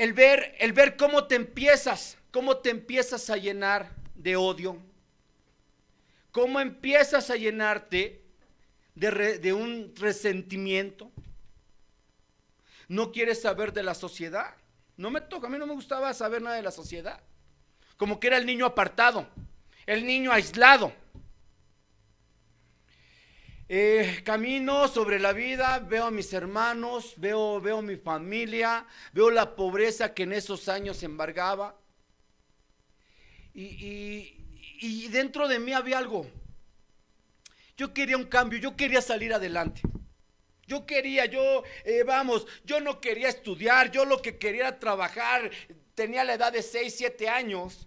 el ver cómo te empiezas a llenar de odio, cómo empiezas a llenarte de un resentimiento. No quieres saber de la sociedad. No me toca, a mí no me gustaba saber nada de la sociedad. Como que era el niño apartado, el niño aislado. Camino sobre la vida, veo a mis hermanos, veo mi familia, veo la pobreza que en esos años embargaba. Y dentro de mí había algo. Yo quería un cambio, yo quería salir adelante. Yo no quería estudiar, yo lo que quería era trabajar, tenía la edad de 6, 7 años.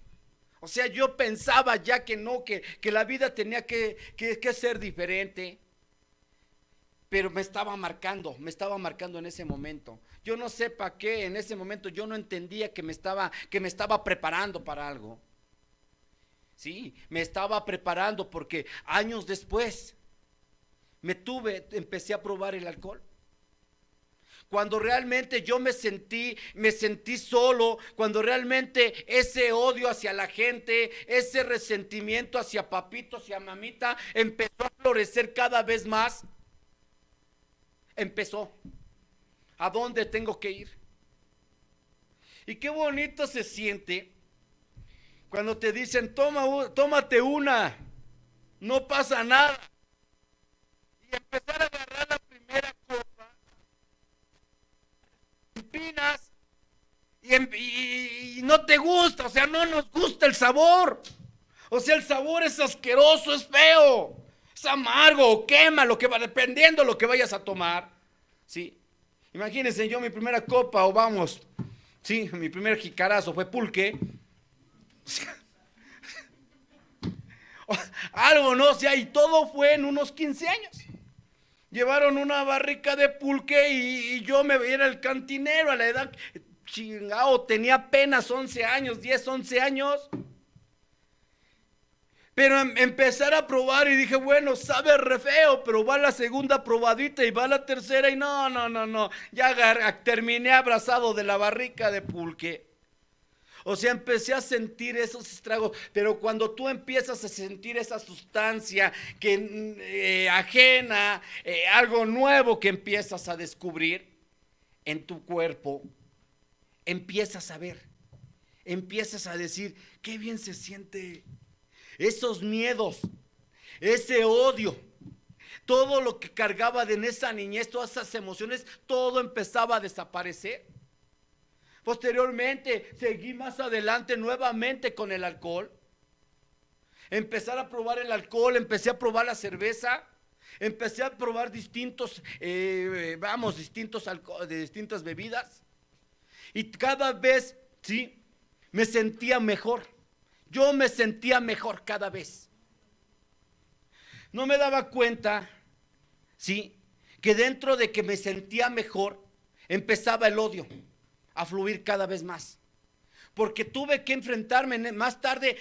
O sea, yo pensaba ya que no, que la vida tenía que ser diferente. Pero me estaba marcando en ese momento. Yo no sé para qué, en ese momento yo no entendía que me estaba preparando para algo. Sí, me estaba preparando porque años después empecé a probar el alcohol. Cuando realmente yo me sentí solo, cuando realmente ese odio hacia la gente, ese resentimiento hacia papito, hacia mamita, empezó a florecer cada vez más. Empezó. ¿A dónde tengo que ir? Y qué bonito se siente cuando te dicen, tómate una, no pasa nada. Y empezar a agarrar la primera copa, empinas y no te gusta, o sea, no nos gusta el sabor. O sea, el sabor es asqueroso, es feo, es amargo, o quema, dependiendo lo que vayas a tomar. Sí. Imagínense, yo mi primera copa, sí, mi primer jicarazo fue pulque. Algo, ¿no? O sea, y todo fue en unos 15 años. Llevaron una barrica de pulque y yo me veía el cantinero a la edad, chingado, tenía apenas 11 años, 10, 11 años. Pero empezar a probar y dije, bueno, sabe re feo, pero va la segunda probadita y va la tercera y no. Ya terminé abrazado de la barrica de pulque. O sea, empecé a sentir esos estragos, pero cuando tú empiezas a sentir esa sustancia ajena, algo nuevo que empiezas a descubrir en tu cuerpo, empiezas a ver, empiezas a decir, qué bien se siente. Esos miedos, ese odio, todo lo que cargaba en esa niñez, todas esas emociones, todo empezaba a desaparecer. Posteriormente, seguí más adelante nuevamente con el alcohol. Empezar a probar el alcohol, empecé a probar la cerveza, empecé a probar distintas bebidas. Y cada vez, sí, me sentía mejor. Yo me sentía mejor cada vez. No me daba cuenta, sí, que dentro de que me sentía mejor, empezaba el odio a fluir cada vez más. Porque tuve que enfrentarme, más tarde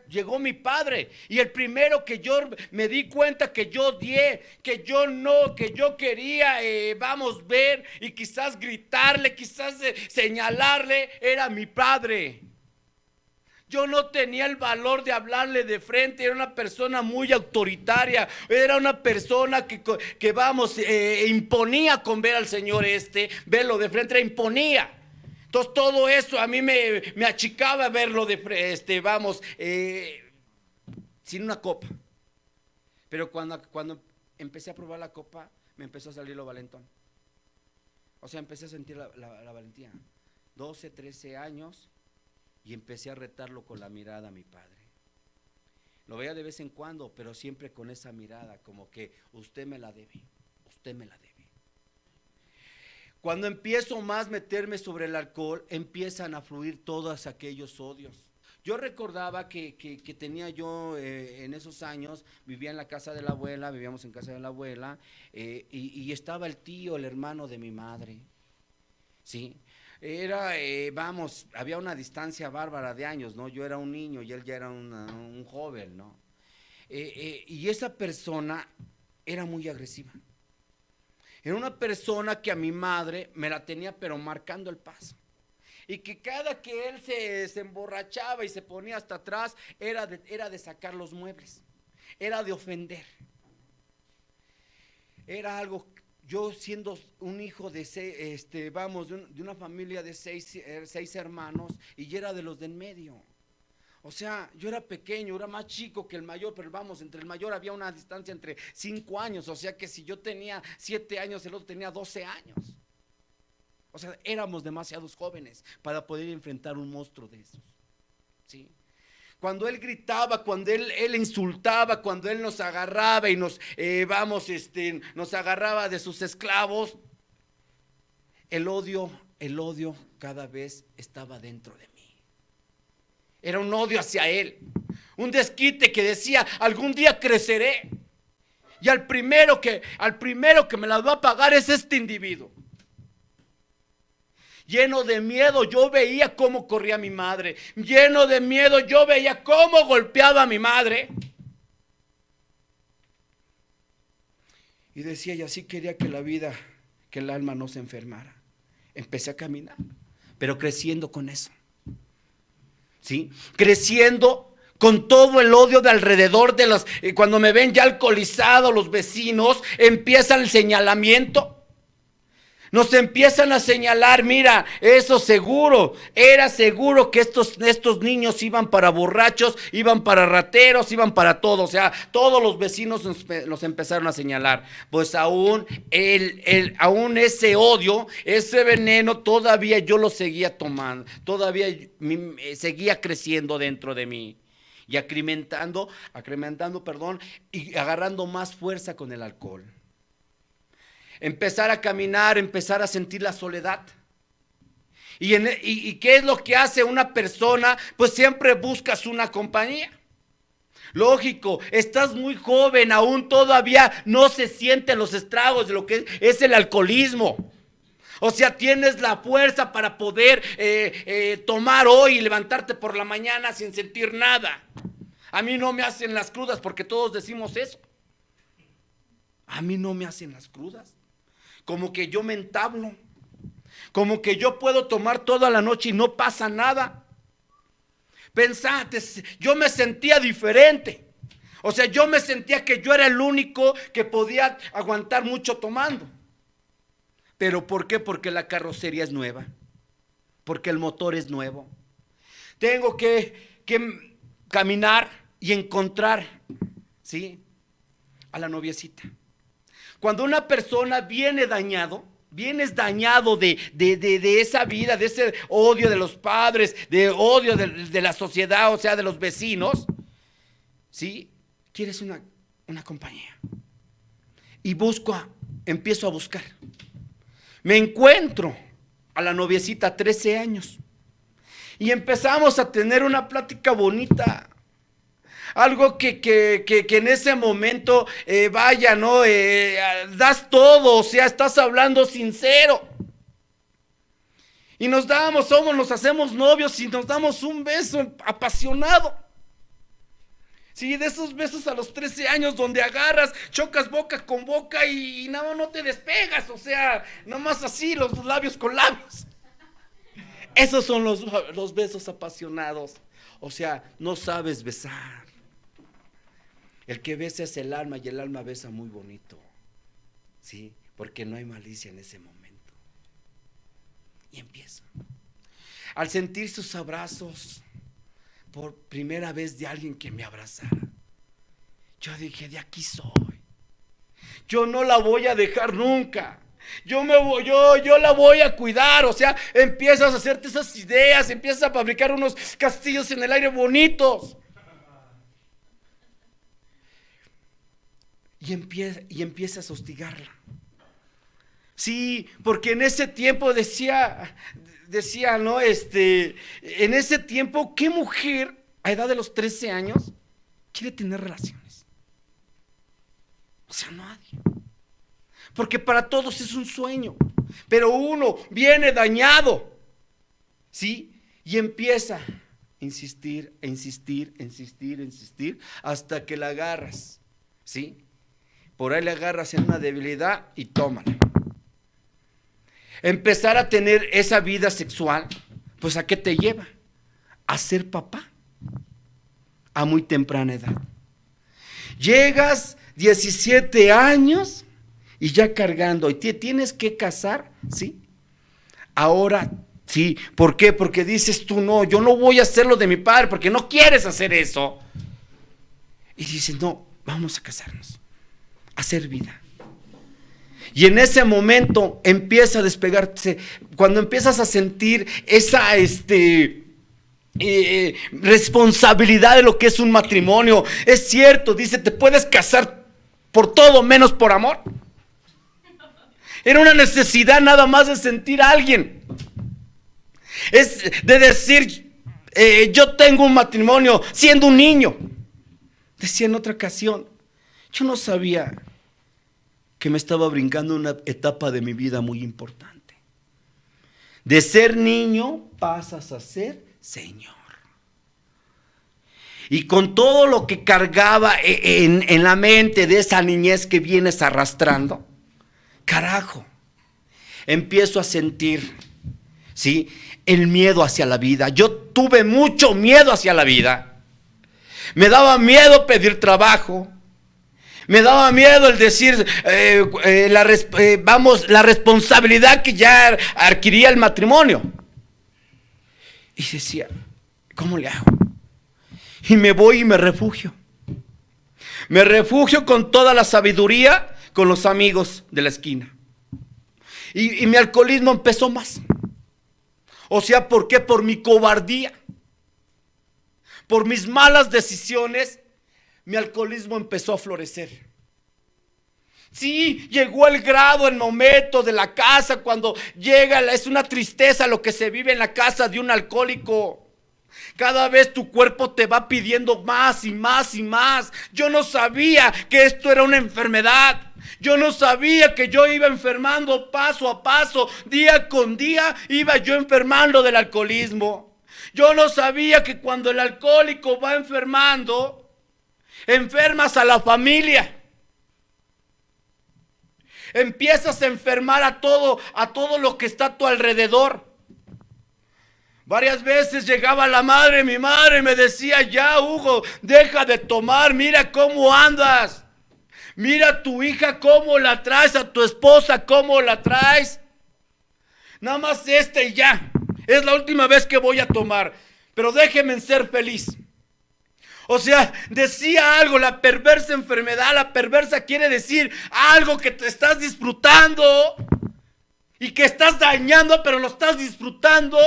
llegó mi padre. Y el primero que yo me di cuenta que yo odié, que yo quería, ver y quizás gritarle, quizás señalarle, era mi padre. Yo no tenía el valor de hablarle de frente, era una persona muy autoritaria, era una persona que imponía con ver al señor verlo de frente, imponía. Entonces todo eso a mí me achicaba verlo sin una copa. Pero cuando empecé a probar la copa, me empezó a salir lo valentón. O sea, empecé a sentir la valentía. 12, 13 años. Y empecé a retarlo con la mirada a mi padre. Lo veía de vez en cuando, pero siempre con esa mirada, como que usted me la debe, usted me la debe. Cuando empiezo más a meterme sobre el alcohol, empiezan a fluir todos aquellos odios. Yo recordaba que tenía yo en esos años, vivía en la casa de la abuela, vivíamos en casa de la abuela, y estaba el tío, el hermano de mi madre, ¿sí? Había una distancia bárbara de años, ¿no? Yo era un niño y él ya era un joven, ¿no? Y esa persona era muy agresiva. Era una persona que a mi madre me la tenía pero marcando el paso. Y que cada que él se emborrachaba y se ponía hasta atrás, era de sacar los muebles, era de ofender. Era algo, yo siendo un hijo de de una familia de seis hermanos, y yo era de los de en medio. O sea, yo era pequeño, era más chico que el mayor, pero vamos, entre el mayor había una distancia entre 5 años, o sea que si yo tenía 7 años, el otro tenía 12 años. O sea, éramos demasiados jóvenes para poder enfrentar un monstruo de esos, ¿sí? Cuando él gritaba, cuando él insultaba, cuando él nos agarraba y nos agarraba de sus esclavos, el odio cada vez estaba dentro de mí. Era un odio hacia él, un desquite que decía, algún día creceré, y al primero que me las va a pagar es este individuo. Lleno de miedo, yo veía cómo corría mi madre. Lleno de miedo, yo veía cómo golpeaba a mi madre. Y decía, y así quería que que el alma no se enfermara. Empecé a caminar, pero creciendo con eso, ¿sí? Creciendo con todo el odio de alrededor de cuando me ven ya alcoholizado, los vecinos, empieza el señalamiento. Nos empiezan a señalar, mira, eso seguro, era seguro que estos niños iban para borrachos, iban para rateros, iban para todo. O sea, todos los vecinos nos empezaron a señalar. Pues aún ese odio, ese veneno, todavía yo lo seguía tomando, todavía seguía creciendo dentro de mí. Y acrementando, y agarrando más fuerza con el alcohol. Empezar a caminar, empezar a sentir la soledad. ¿Y qué es lo que hace una persona? Pues siempre buscas una compañía. Lógico, estás muy joven, aún todavía no se sienten los estragos de lo que es el alcoholismo. O sea, tienes la fuerza para poder tomar hoy y levantarte por la mañana sin sentir nada. A mí no me hacen las crudas, porque todos decimos eso. A mí no me hacen las crudas. Como que yo me entablo, como que yo puedo tomar toda la noche y no pasa nada. Pensate, yo me sentía diferente. O sea, yo me sentía que yo era el único que podía aguantar mucho tomando. ¿Pero por qué? Porque la carrocería es nueva, porque el motor es nuevo. Tengo que caminar y encontrar, ¿sí?, a la noviecita. Cuando una persona vienes dañado de esa vida, de ese odio de los padres, de odio de la sociedad, o sea, de los vecinos, ¿sí? Quieres una compañía. Y empiezo a buscar. Me encuentro a la noviecita, 13 años. Y empezamos a tener una plática bonita. Algo que en ese momento, ¿no? Das todo, o sea, estás hablando sincero. Y nos hacemos novios y nos damos un beso apasionado. Sí, de esos besos a los 13 años donde agarras, chocas boca con boca y nada, no te despegas, o sea, nomás así, los labios con labios. Esos son los besos apasionados. O sea, no sabes besar. El que besa es el alma y el alma besa muy bonito, ¿sí? Porque no hay malicia en ese momento. Y empieza. Al sentir sus abrazos, por primera vez de alguien que me abrazara, yo dije, de aquí soy. Yo no la voy a dejar nunca. Yo la voy a cuidar. O sea, empiezas a hacerte esas ideas, empiezas a fabricar unos castillos en el aire bonitos. Y empiezas a hostigarla. Sí, porque en ese tiempo decía, ¿no? En ese tiempo, ¿qué mujer a edad de los 13 años quiere tener relaciones? O sea, nadie. Porque para todos es un sueño, pero uno viene dañado, ¿sí? Y empieza a insistir, hasta que la agarras, ¿sí? Por ahí le agarras en una debilidad y tómala. Empezar a tener esa vida sexual pues ¿a qué te lleva? A ser papá a muy temprana edad. Llegas 17 años y ya cargando, y te tienes que casar, ¿sí? Ahora, sí, ¿por qué? Porque dices tú, no, yo no voy a hacer lo de mi padre, porque no quieres hacer eso. Y dices, no, vamos a casarnos, a hacer vida. Y en ese momento empieza a despegarse, cuando empiezas a sentir esa responsabilidad de lo que es un matrimonio. Es cierto, dice, te puedes casar por todo menos por amor. Era una necesidad nada más de sentir a alguien. Es de decir, yo tengo un matrimonio siendo un niño. Decía en otra ocasión, yo no sabía que me estaba brincando una etapa de mi vida muy importante. De ser niño pasas a ser señor. Y con todo lo que cargaba en la mente de esa niñez que vienes arrastrando, carajo, empiezo a sentir, ¿sí?, el miedo hacia la vida. Yo tuve mucho miedo hacia la vida. Me daba miedo pedir trabajo. Me daba miedo el decir, la responsabilidad que ya adquiría el matrimonio. Y decía, ¿cómo le hago? Y me voy y me refugio. Me refugio con toda la sabiduría, con los amigos de la esquina. Y mi alcoholismo empezó más. O sea, ¿por qué? Por mi cobardía. Por mis malas decisiones, mi alcoholismo empezó a florecer. Sí, llegó el grado, el momento de la casa, cuando llega, es una tristeza lo que se vive en la casa de un alcohólico. Cada vez tu cuerpo te va pidiendo más y más y más. Yo no sabía que esto era una enfermedad. Yo no sabía que yo iba enfermando paso a paso, día con día, iba yo enfermando del alcoholismo. Yo no sabía que cuando el alcohólico va enfermando, enfermas a la familia. Empiezas a enfermar a todo lo que está a tu alrededor. Varias veces llegaba mi madre me decía, ya Hugo, deja de tomar, mira cómo andas. Mira a tu hija cómo la traes, a tu esposa cómo la traes. Nada más y ya. Es la última vez que voy a tomar, pero déjenme ser feliz. O sea, decía algo, la perversa enfermedad, la perversa quiere decir algo que te estás disfrutando y que estás dañando, pero lo estás disfrutando.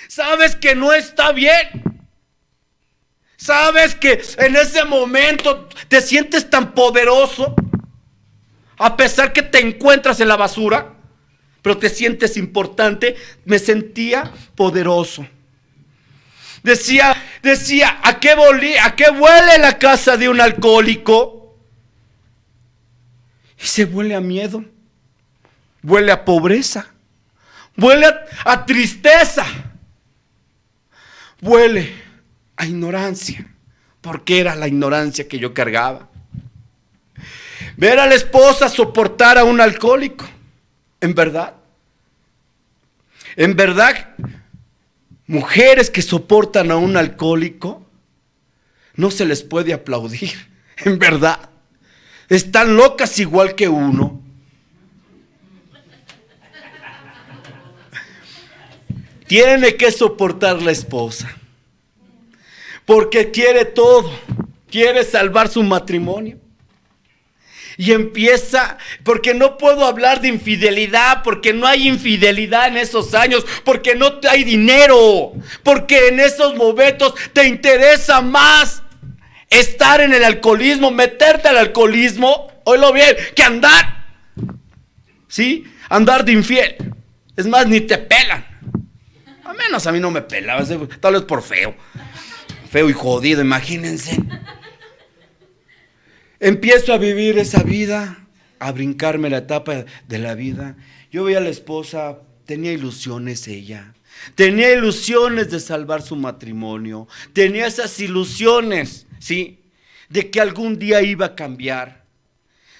Sabes que no está bien. Sabes que en ese momento te sientes tan poderoso, a pesar que te encuentras en la basura, pero te sientes importante. Me sentía poderoso. Decía, ¿a qué huele la casa de un alcohólico? Y se huele a miedo, huele a pobreza, huele a tristeza, huele a ignorancia, porque era la ignorancia que yo cargaba. Ver a la esposa soportar a un alcohólico, en verdad, mujeres que soportan a un alcohólico, no se les puede aplaudir, en verdad. Están locas igual que uno. Tiene que soportar la esposa, porque quiere todo, quiere salvar su matrimonio. Y empieza, porque no puedo hablar de infidelidad, porque no hay infidelidad en esos años, porque no hay dinero, porque en esos momentos te interesa más estar en el alcoholismo, meterte al alcoholismo, oílo bien, que andar, ¿sí? Andar de infiel. Es más, ni te pelan. Al menos a mí no me pelaba, tal vez por feo y jodido, imagínense. Empiezo a vivir esa vida, a brincarme la etapa de la vida. Yo veía a la esposa, tenía ilusiones ella. Tenía ilusiones de salvar su matrimonio. Tenía esas ilusiones, ¿sí? De que algún día iba a cambiar.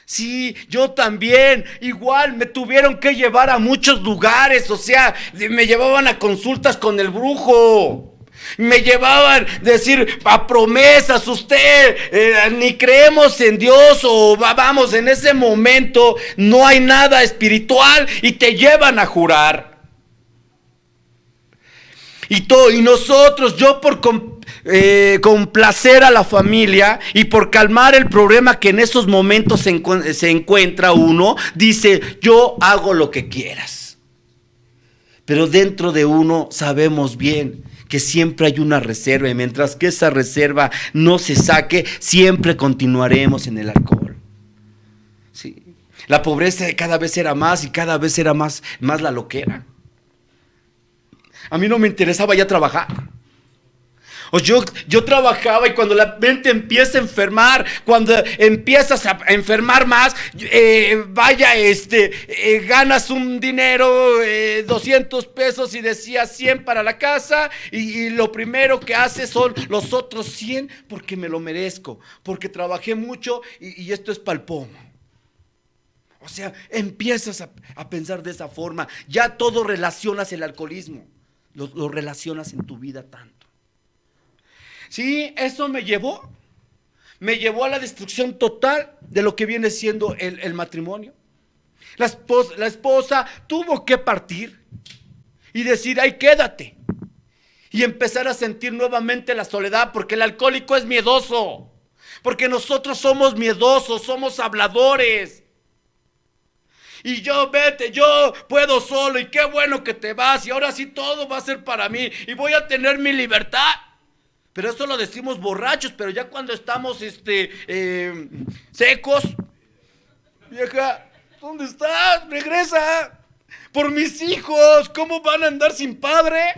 Sí, yo también, igual me tuvieron que llevar a muchos lugares, o sea, me llevaban a consultas con el brujo, me llevaban a decir a promesas, usted ni creemos en Dios o vamos, en ese momento no hay nada espiritual y te llevan a jurar. Y nosotros, yo por complacer a la familia y por calmar el problema que en esos momentos se encuentra uno, dice, yo hago lo que quieras. Pero dentro de uno sabemos bien que siempre hay una reserva, y mientras que esa reserva no se saque, siempre continuaremos en el alcohol. Sí. La pobreza cada vez era más y cada vez era más la loquera. A mí no me interesaba ya trabajar. O yo trabajaba, y cuando la mente empieza a enfermar, cuando empiezas a enfermar más, ganas un dinero, 200 pesos y decías 100 para la casa, y lo primero que haces son los otros 100 porque me lo merezco, porque trabajé mucho y esto es pa'l pomo. O sea, empiezas a pensar de esa forma, ya todo relacionas el alcoholismo. Lo relacionas en tu vida tanto. Sí, eso me llevó a la destrucción total de lo que viene siendo el matrimonio. La esposa tuvo que partir y decir, ay, quédate. Y empezar a sentir nuevamente la soledad, porque el alcohólico es miedoso. Porque nosotros somos miedosos, somos habladores. Y vete, yo puedo solo, y qué bueno que te vas, y ahora sí todo va a ser para mí, y voy a tener mi libertad. Pero eso lo decimos borrachos, pero ya cuando estamos secos, vieja, ¿dónde estás? Regresa. Por mis hijos, ¿cómo van a andar sin padre?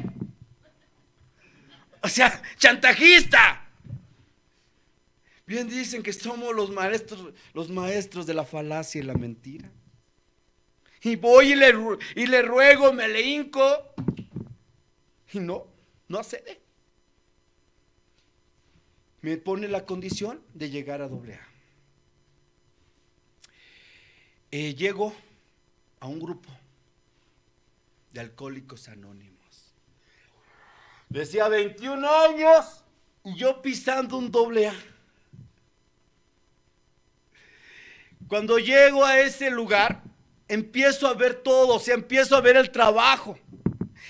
O sea, chantajista. Bien dicen que somos los maestros de la falacia y la mentira. Y voy y le ruego, me le hinco, y no accede. Me pone la condición de llegar a AA. Llego a un grupo de Alcohólicos Anónimos. Decía 21 años y yo pisando un AA. Cuando llego a ese lugar, empiezo a ver todo, o sea, empiezo a ver el trabajo.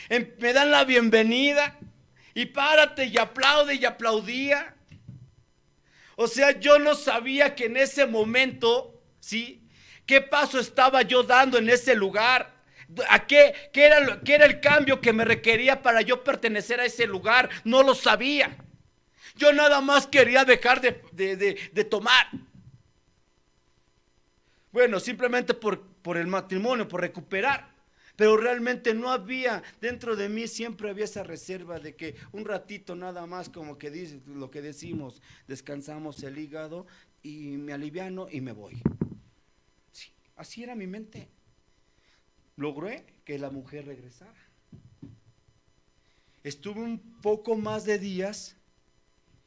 Me dan la bienvenida y párate y aplaude y aplaudía. O sea, yo no sabía que en ese momento, ¿sí? ¿Qué paso estaba yo dando en ese lugar? ¿Qué era el cambio que me requería para yo pertenecer a ese lugar? No lo sabía. Yo nada más quería dejar de tomar. Bueno, simplemente por el matrimonio, por recuperar. Pero realmente no había, dentro de mí siempre había esa reserva de que un ratito nada más, como que dice lo que decimos, descansamos el hígado y me aliviano y me voy. Sí, así era mi mente. Logré que la mujer regresara. Estuve un poco más de días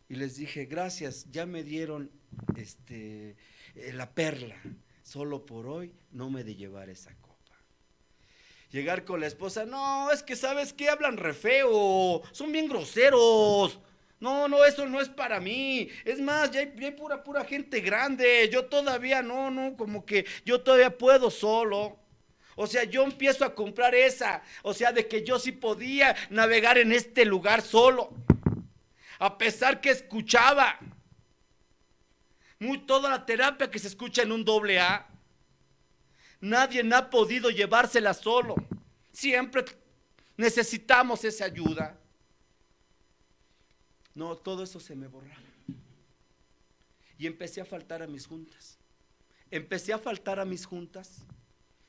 y les dije, gracias, ya me dieron la perla. Solo por hoy no me de llevar esa copa. Llegar con la esposa, no, es que ¿sabes qué? Hablan re feo, son bien groseros. No, eso no es para mí. Es más, ya hay pura gente grande. Yo todavía no, como que yo todavía puedo solo. O sea, yo empiezo a comprar esa. O sea, de que yo sí podía navegar en este lugar solo. A pesar que escuchaba toda la terapia que se escucha en un AA. Nadie ha podido llevársela solo. Siempre necesitamos esa ayuda. No, todo eso se me borraba. Y empecé a faltar a mis juntas.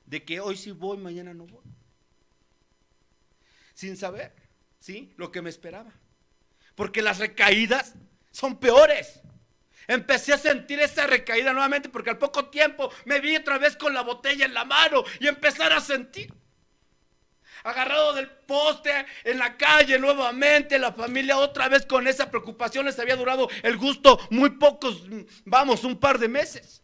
De que hoy sí voy, mañana no voy. Sin saber, ¿sí? Lo que me esperaba. Porque las recaídas son peores. Empecé a sentir esa recaída nuevamente porque al poco tiempo me vi otra vez con la botella en la mano y empezar a sentir. Agarrado del poste en la calle nuevamente, la familia otra vez con esa preocupación. Les había durado el gusto muy pocos, un par de meses.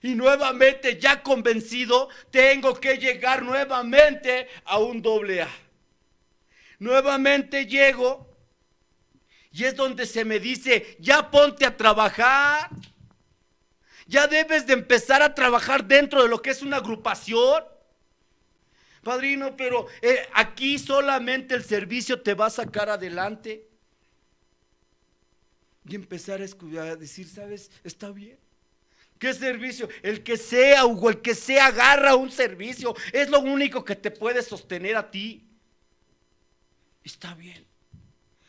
Y nuevamente, ya convencido, tengo que llegar nuevamente a un AA. Nuevamente llego y es donde se me dice, ya ponte a trabajar. Ya debes de empezar a trabajar dentro de lo que es una agrupación. Padrino, pero aquí solamente el servicio te va a sacar adelante. Y empezar a decir, ¿sabes? Está bien. ¿Qué servicio? El que sea, Hugo, el que sea, agarra un servicio. Es lo único que te puede sostener a ti. Está bien.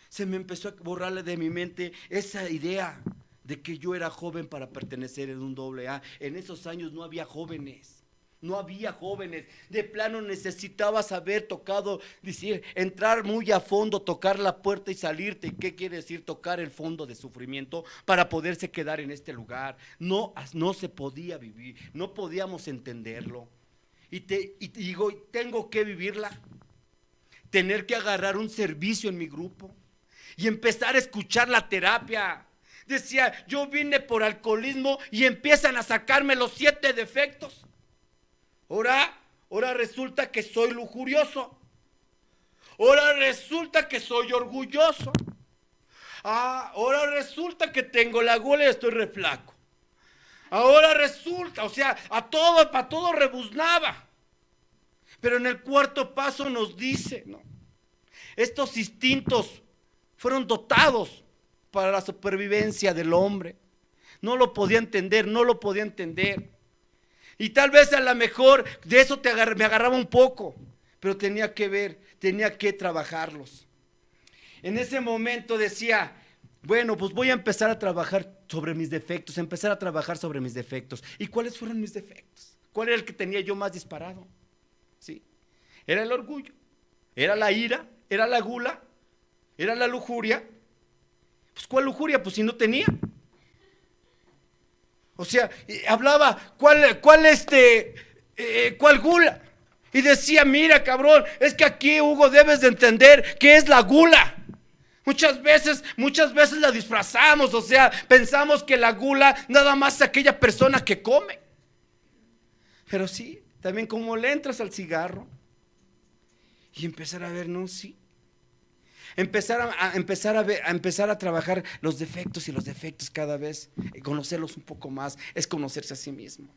Se me empezó a borrarle de mi mente esa idea de que yo era joven para pertenecer en un AA. En esos años no había jóvenes. No había jóvenes. De plano necesitabas haber tocado, decir, entrar muy a fondo, tocar la puerta y salirte. ¿Qué quiere decir tocar el fondo de sufrimiento para poderse quedar en este lugar? No se podía vivir, no podíamos entenderlo. Y digo, tengo que vivirla. Tener que agarrar un servicio en mi grupo y empezar a escuchar la terapia. Decía, yo vine por alcoholismo y empiezan a sacarme los 7 defectos. Ahora resulta que soy lujurioso. Ahora resulta que soy orgulloso. Ahora resulta que tengo la gula y estoy re flaco. Ahora resulta, o sea, para todo rebuznaba. Pero en el cuarto paso nos dice, ¿no? Estos instintos fueron dotados para la supervivencia del hombre. No lo podía entender, no lo podía entender. Y tal vez a lo mejor de eso me agarraba un poco, pero tenía que ver, tenía que trabajarlos. En ese momento decía, bueno, pues voy a empezar a trabajar sobre mis defectos, ¿Y cuáles fueron mis defectos? ¿Cuál era el que tenía yo más disparado? ¿Sí? Era el orgullo, era la ira, era la gula, era la lujuria. Pues ¿cuál lujuria? Pues si no tenía. O sea, hablaba, ¿cuál gula? Y decía, mira, cabrón, es que aquí, Hugo, debes de entender qué es la gula. Muchas veces la disfrazamos, o sea, pensamos que la gula nada más es aquella persona que come. Pero sí, también como le entras al cigarro y empezar a ver, no, sí. Empezar a trabajar los defectos y los defectos cada vez, conocerlos un poco más, es conocerse a sí mismo.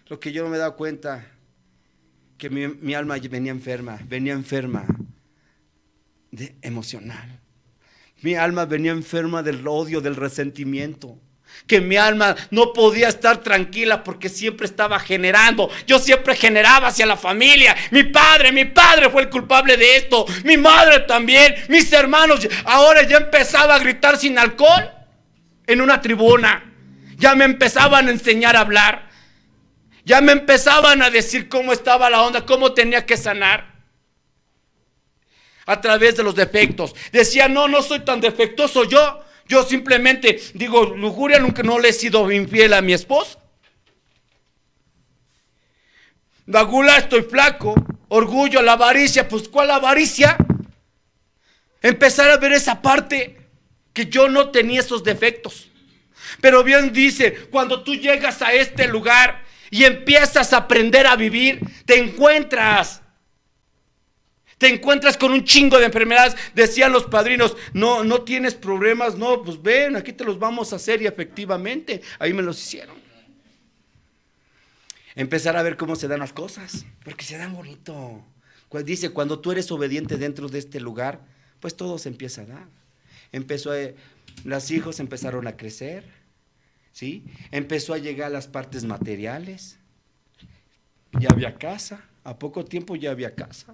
Lo que yo no me he dado cuenta, que mi alma venía enferma emocional. Mi alma venía enferma del odio, del resentimiento. Que mi alma no podía estar tranquila porque siempre estaba generando. Yo siempre generaba hacia la familia. Mi padre fue el culpable de esto. Mi madre también. Mis hermanos. Ahora ya empezaba a gritar sin alcohol en una tribuna. Ya me empezaban a enseñar a hablar. Ya me empezaban a decir cómo estaba la onda, cómo tenía que sanar. A través de los defectos. Decía, no soy tan defectuoso yo. Yo simplemente digo, lujuria, nunca no le he sido infiel a mi esposa. La gula, estoy flaco. Orgullo, la avaricia, pues ¿cuál avaricia? Empezar a ver esa parte que yo no tenía esos defectos. Pero bien dice, cuando tú llegas a este lugar y empiezas a aprender a vivir, te encuentras con un chingo de enfermedades. Decían los padrinos, no tienes problemas, no, pues ven, aquí te los vamos a hacer. Y efectivamente, ahí me los hicieron. Empezar a ver cómo se dan las cosas, porque se dan bonito. Dice, cuando tú eres obediente dentro de este lugar, pues todo se empieza a dar. Los hijos empezaron a crecer, ¿sí? Empezó a llegar las partes materiales. Ya había casa, a poco tiempo ya había casa.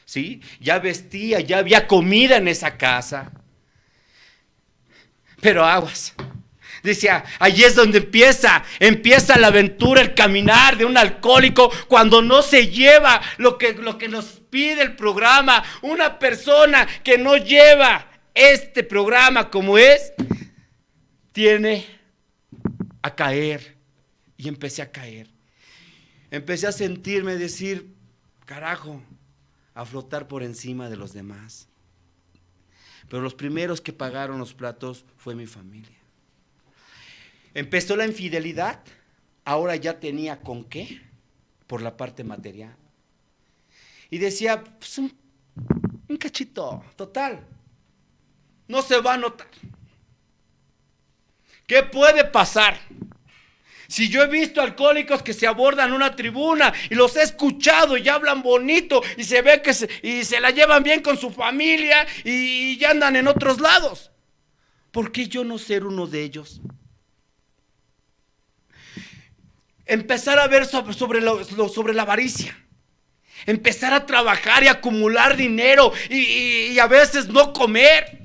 ¿Sí? Ya vestía, ya había comida en esa casa. Pero aguas. Decía, allí es donde empieza la aventura, el caminar de un alcohólico cuando no se lleva lo que nos pide el programa. Una persona que no lleva este programa como es, tiene a caer. Y empecé a caer. Empecé a sentirme, decir, carajo, a flotar por encima de los demás. Pero los primeros que pagaron los platos fue mi familia. Empezó la infidelidad, ahora ya tenía con qué, por la parte material. Y decía, pues un cachito, total, no se va a notar. ¿Qué puede pasar? Si yo he visto alcohólicos que se abordan una tribuna y los he escuchado y hablan bonito y se ve que se la llevan bien con su familia y ya andan en otros lados, ¿por qué yo no ser uno de ellos? Empezar a ver sobre la avaricia. Empezar a trabajar y acumular dinero y a veces no comer.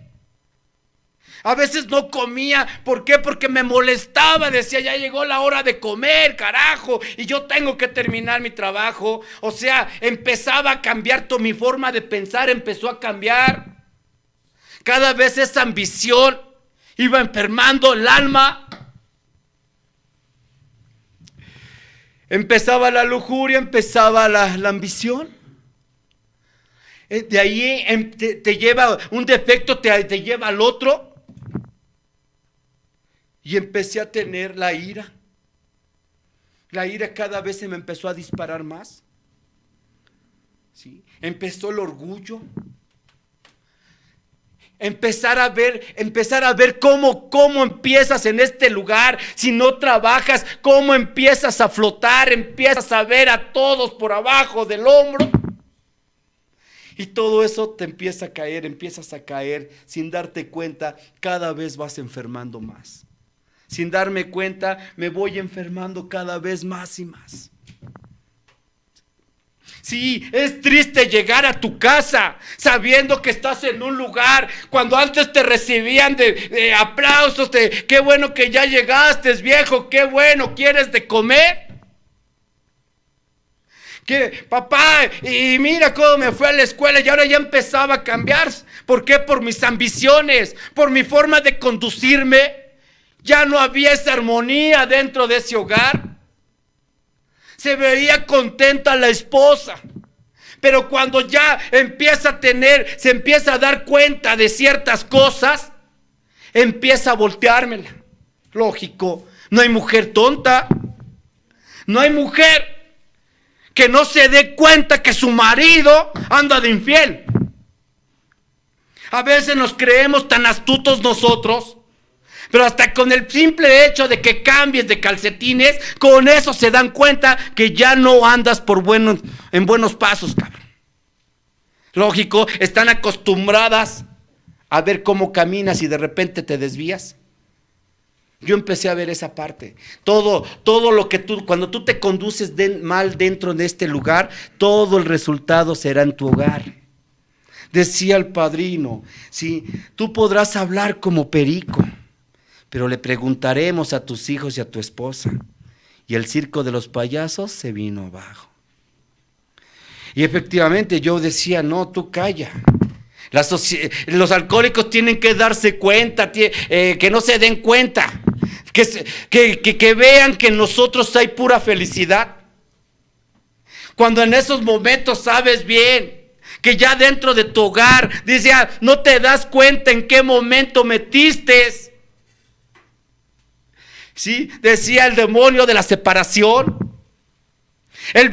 A veces no comía, ¿por qué? Porque me molestaba, decía, ya llegó la hora de comer, carajo, y yo tengo que terminar mi trabajo. O sea, empezaba a cambiar mi forma de pensar, empezó a cambiar. Cada vez esa ambición iba enfermando el alma. Empezaba la lujuria, empezaba la ambición. De ahí te lleva un defecto, te lleva al otro. Y empecé a tener la ira. La ira cada vez se me empezó a disparar más. ¿Sí? Empezó el orgullo. Empezar a ver cómo empiezas en este lugar. Si no trabajas, cómo empiezas a flotar, empiezas a ver a todos por abajo del hombro. Y todo eso te empiezas a caer sin darte cuenta, cada vez vas enfermando más. Sin darme cuenta, me voy enfermando cada vez más y más. Sí, es triste llegar a tu casa sabiendo que estás en un lugar cuando antes te recibían de aplausos, de qué bueno que ya llegaste, viejo, qué bueno, ¿quieres de comer? Que papá, y mira cómo me fue a la escuela y ahora ya empezaba a cambiar. ¿Por qué? Por mis ambiciones, por mi forma de conducirme. Ya no había esa armonía dentro de ese hogar. Se veía contenta la esposa. Pero cuando ya se empieza a dar cuenta de ciertas cosas, empieza a volteármela. Lógico, no hay mujer tonta. No hay mujer que no se dé cuenta que su marido anda de infiel. A veces nos creemos tan astutos nosotros. Pero hasta con el simple hecho de que cambies de calcetines, con eso se dan cuenta que ya no andas en buenos pasos, cabrón. Lógico, están acostumbradas a ver cómo caminas y de repente te desvías. Yo empecé a ver esa parte. Todo lo que cuando tú te conduces mal dentro de este lugar, todo el resultado será en tu hogar. Decía el padrino, sí, tú podrás hablar como perico, pero le preguntaremos a tus hijos y a tu esposa. Y el circo de los payasos se vino abajo. Y efectivamente yo decía, no, tú calla. Los alcohólicos tienen que darse cuenta, que no se den cuenta, que vean que en nosotros hay pura felicidad. Cuando en esos momentos sabes bien que ya dentro de tu hogar, dice, no te das cuenta en qué momento metiste. ¿Sí? Decía el demonio de la separación. El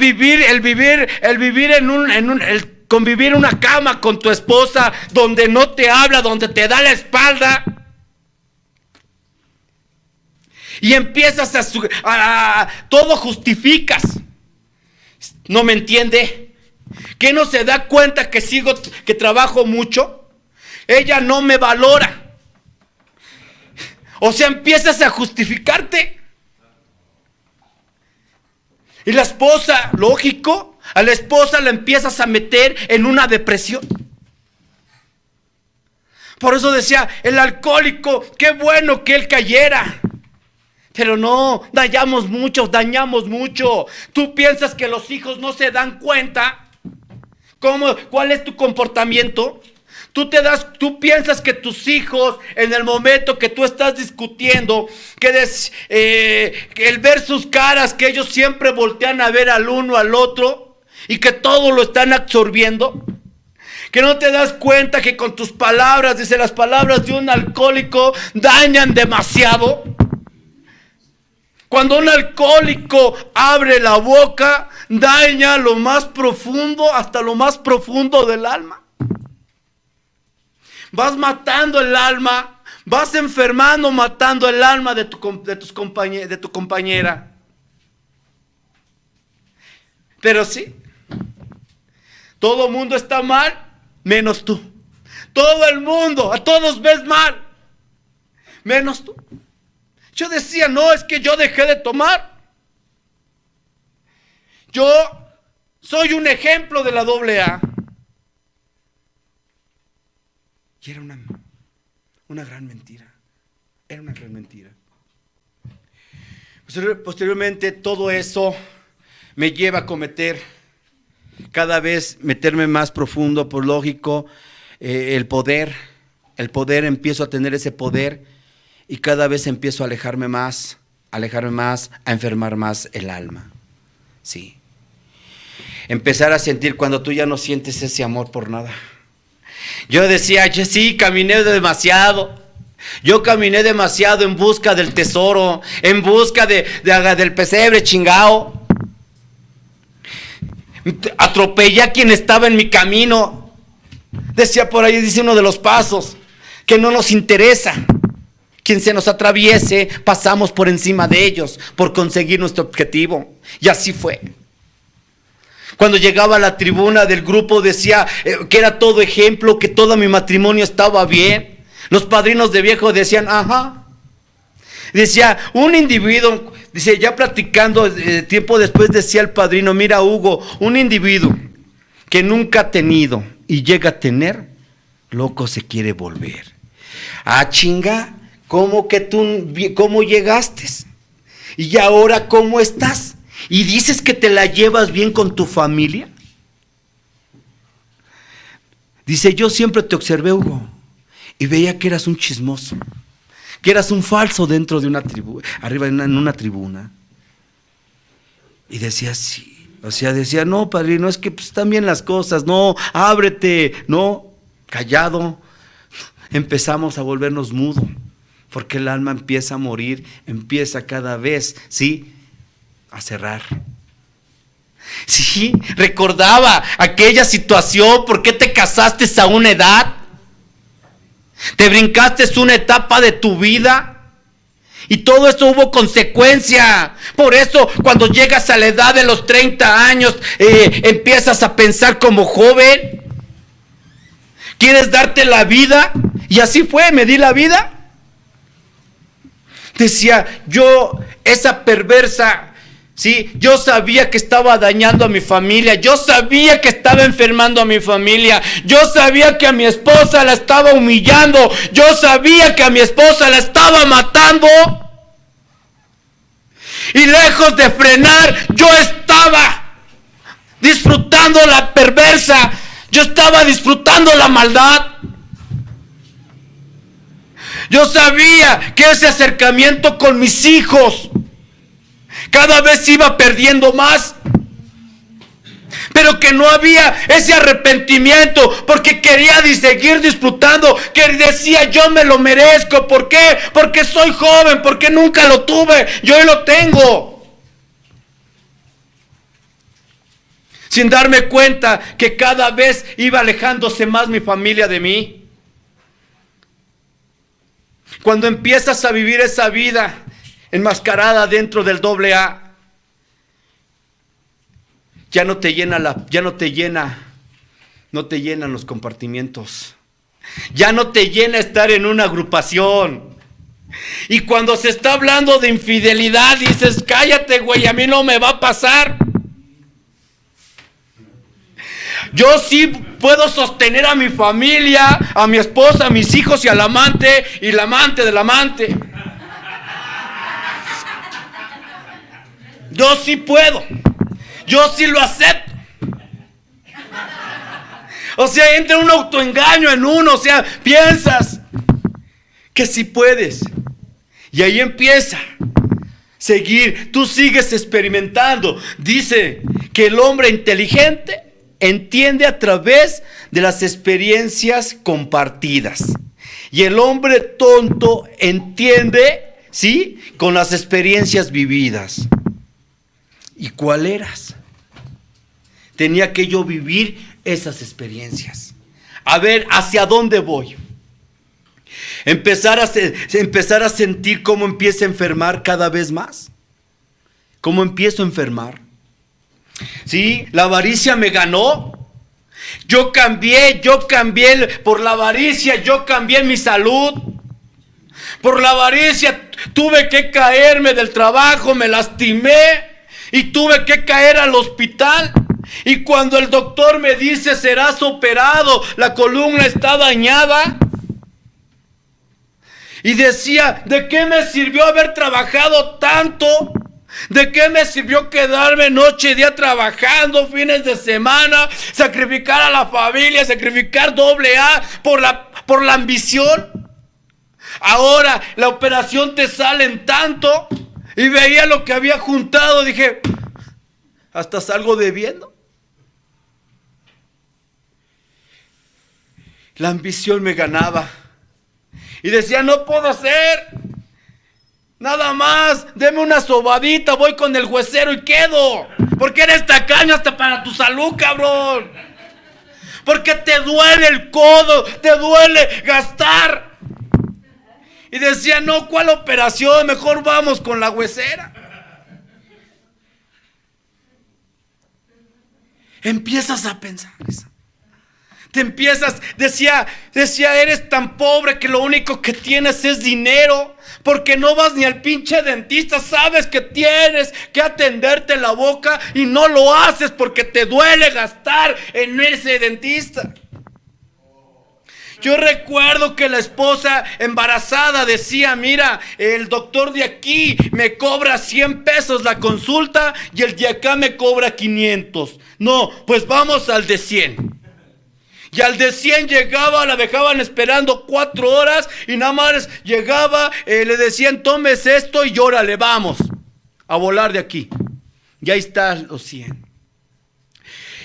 convivir en una cama con tu esposa donde no te habla, donde te da la espalda. Y empiezas todo justificas. ¿No me entiende? ¿Que no se da cuenta que trabajo mucho? Ella no me valora. O sea, empiezas a justificarte. Y la esposa, lógico, a la esposa la empiezas a meter en una depresión. Por eso decía, el alcohólico, qué bueno que él cayera. Pero no, dañamos mucho. Tú piensas que los hijos no se dan cuenta. ¿Cuál es tu comportamiento? Tú piensas que tus hijos, en el momento que tú estás discutiendo, que el ver sus caras, que ellos siempre voltean a ver al uno al otro y que todo lo están absorbiendo, que no te das cuenta que con tus palabras, dice, las palabras de un alcohólico dañan demasiado. Cuando un alcohólico abre la boca, daña lo más profundo, hasta lo más profundo del alma. Vas matando el alma, vas enfermando, matando el alma de tu compañera. Pero sí, todo el mundo está mal, menos tú. Todo el mundo, a todos ves mal, menos tú. Yo decía, no, es que yo dejé de tomar. Yo soy un ejemplo de la AA. Y era una gran mentira. Era una gran mentira. Posteriormente, todo eso me lleva a cometer, cada vez meterme más profundo, por lógico, el poder, empiezo a tener ese poder y cada vez empiezo a alejarme más, a enfermar más el alma. Sí. Empezar a sentir cuando tú ya no sientes ese amor por nada. Yo decía, sí, caminé demasiado. Yo caminé demasiado en busca del tesoro, en busca del pesebre chingao. Atropellé a quien estaba en mi camino. Decía por ahí, dice uno de los pasos, que no nos interesa. Quien se nos atraviese, pasamos por encima de ellos por conseguir nuestro objetivo. Y así fue. Cuando llegaba a la tribuna del grupo decía que era todo ejemplo, que todo mi matrimonio estaba bien. Los padrinos de viejo decían, ajá. Decía, un individuo, dice, ya platicando tiempo después decía el padrino, mira Hugo, un individuo que nunca ha tenido y llega a tener, loco se quiere volver. Ah, chinga, ¿cómo llegaste? Y ahora, ¿cómo estás? ¿Y dices que te la llevas bien con tu familia? Dice, yo siempre te observé, Hugo, y veía que eras un chismoso, que eras un falso dentro de una tribuna, arriba en una tribuna. Y decía, sí, o sea, decía, no, padrino, es que pues, están bien las cosas, no, ábrete, no, callado. Empezamos a volvernos mudo, porque el alma empieza a morir, empieza cada vez, ¿sí?, a cerrar. Sí, recordaba aquella situación, ¿por qué te casaste a una edad? ¿Te brincaste una etapa de tu vida? Y todo eso hubo consecuencia. Por eso cuando llegas a la edad de los 30 años, empiezas a pensar como joven. ¿Quieres darte la vida? Y así fue, me di la vida. Decía, yo, esa perversa, sí, yo sabía que estaba dañando a mi familia, yo sabía que estaba enfermando a mi familia, yo sabía que a mi esposa la estaba humillando, yo sabía que a mi esposa la estaba matando. Y lejos de frenar, yo estaba disfrutando la perversa, yo estaba disfrutando la maldad. Yo sabía que ese acercamiento con mis hijos cada vez iba perdiendo más, pero que no había ese arrepentimiento, porque quería seguir disfrutando, que decía, yo me lo merezco. ¿Por qué? Porque soy joven, porque nunca lo tuve, yo hoy lo tengo. Sin darme cuenta que cada vez iba alejándose más mi familia de mí. Cuando empiezas a vivir esa vida enmascarada dentro del AA, no te llenan los compartimientos, ya no te llena estar en una agrupación. Y cuando se está hablando de infidelidad, dices, cállate, güey, a mí no me va a pasar. Yo sí puedo sostener a mi familia, a mi esposa, a mis hijos y al amante y la amante del amante. Yo sí puedo. Yo sí lo acepto. O sea, entra un autoengaño en uno. O sea, piensas que sí puedes. Y ahí empieza seguir. Tú sigues experimentando. Dice que el hombre inteligente entiende a través de las experiencias compartidas. Y el hombre tonto entiende ¿sí? Con las experiencias vividas. ¿Y cuál eras? Tenía que yo vivir esas experiencias. A ver, ¿hacia dónde voy? Empezar a sentir cómo empiezo a enfermar cada vez más. ¿Cómo empiezo a enfermar? ¿Sí? La avaricia me ganó. Yo cambié por la avaricia, yo cambié mi salud. Por la avaricia tuve que caerme del trabajo, me lastimé y tuve que caer al hospital. Y cuando el doctor me dice serás operado, la columna está dañada. Y decía, ¿de qué me sirvió haber trabajado tanto? ¿De qué me sirvió quedarme noche y día trabajando, fines de semana, sacrificar a la familia, sacrificar doble A por la ambición? Ahora la operación te sale en tanto. Y veía lo que había juntado, dije, hasta salgo debiendo. La ambición me ganaba. Y decía, no puedo hacer nada más, deme una sobadita, voy con el juecero y quedo. Porque eres tacaño hasta para tu salud, cabrón. Porque te duele el codo, te duele gastar. Y decía, no, ¿cuál operación? Mejor vamos con la huesera. Empiezas a pensar eso. Te empiezas, decía, eres tan pobre que lo único que tienes es dinero, porque no vas ni al pinche dentista, sabes que tienes que atenderte la boca y no lo haces porque te duele gastar en ese dentista. Yo recuerdo que la esposa embarazada decía, mira, el doctor de aquí me cobra 100 pesos la consulta y el de acá me cobra 500. No, pues vamos al de 100. Y al de 100 llegaba, la dejaban esperando 4 horas y nada más llegaba, le decían, tomes esto y órale, vamos a volar de aquí. Y ahí están los 100.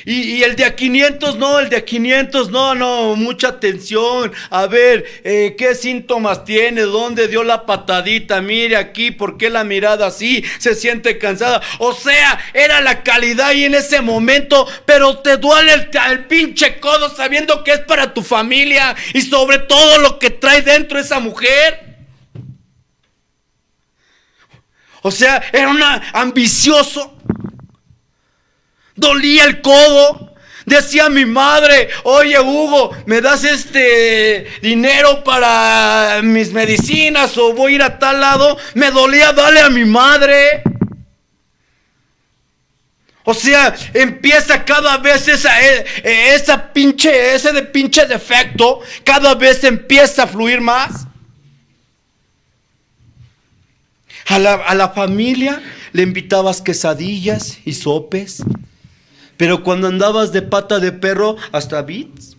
Y el de a 500 no, mucha atención. A ver, ¿qué síntomas tiene? ¿Dónde dio la patadita? Mire aquí, ¿por qué la mirada así? Se siente cansada. O sea, era la calidad ahí en ese momento, pero te duele el pinche codo sabiendo que es para tu familia y sobre todo lo que trae dentro esa mujer. O sea, era una ambicioso. Dolía el codo. Decía mi madre, oye Hugo, ¿me das dinero para mis medicinas o voy a ir a tal lado? Me dolía darle a mi madre. O sea, empieza cada vez ese pinche defecto, cada vez empieza a fluir más. A la familia le invitabas quesadillas y sopes. Pero cuando andabas de pata de perro, hasta bits,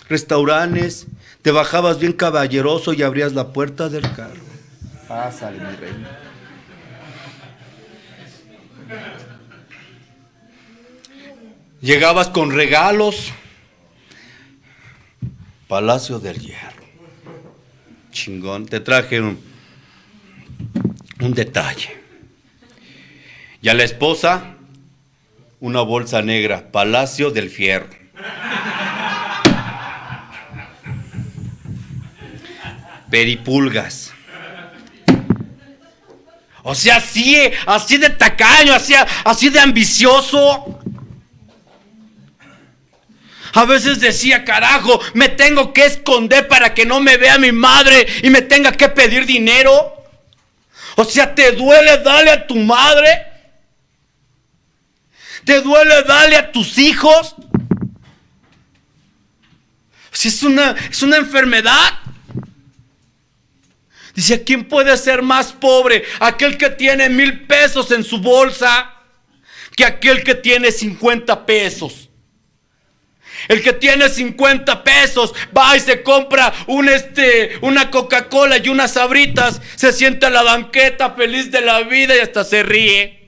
restaurantes, te bajabas bien caballeroso y abrías la puerta del carro. Pásale, mi reina. Llegabas con regalos. Palacio del Hierro. Chingón, te traje un detalle. Y a la esposa, una bolsa negra, Palacio del Fierro. Peripulgas. O sea, así de tacaño, así de ambicioso. A veces decía, carajo, me tengo que esconder para que no me vea mi madre y me tenga que pedir dinero. O sea, ¿te duele darle a tu madre? ¿Te duele darle a tus hijos? Si es una enfermedad. Dice, ¿quién puede ser más pobre? Aquel que tiene 1,000 pesos en su bolsa que aquel que tiene 50 pesos. El que tiene 50 pesos va y se compra una Coca-Cola y unas Sabritas, se sienta en la banqueta feliz de la vida y hasta se ríe.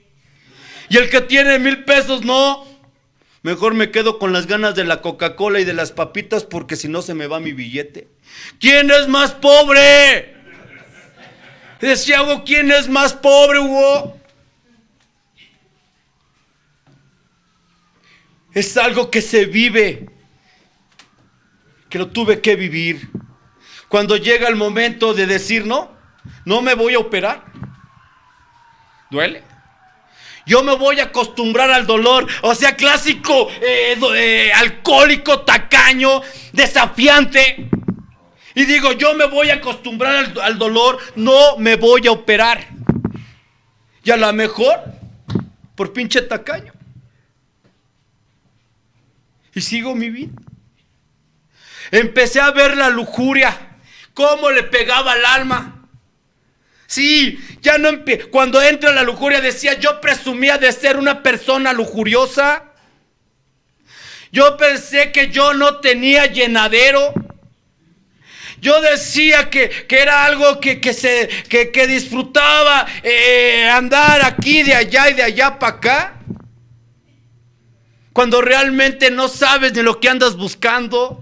Y el que tiene 1,000 pesos no, mejor me quedo con las ganas de la Coca-Cola y de las papitas porque si no se me va mi billete. ¿Quién es más pobre? Decía, Hugo, ¿quién es más pobre, Hugo? Es algo que se vive, que lo tuve que vivir. Cuando llega el momento de decir, no me voy a operar. ¿Duele? Yo me voy a acostumbrar al dolor. O sea, clásico, alcohólico, tacaño, desafiante. Y digo, yo me voy a acostumbrar al dolor, no me voy a operar. Y a lo mejor, por pinche tacaño. Y sigo mi vida. Empecé a ver la lujuria, cómo le pegaba al alma. Sí, ya no cuando entra la lujuria decía, yo presumía de ser una persona lujuriosa. Yo pensé que yo no tenía llenadero. Yo decía que era algo que disfrutaba andar aquí, de allá y de allá para acá. Cuando realmente no sabes de lo que andas buscando.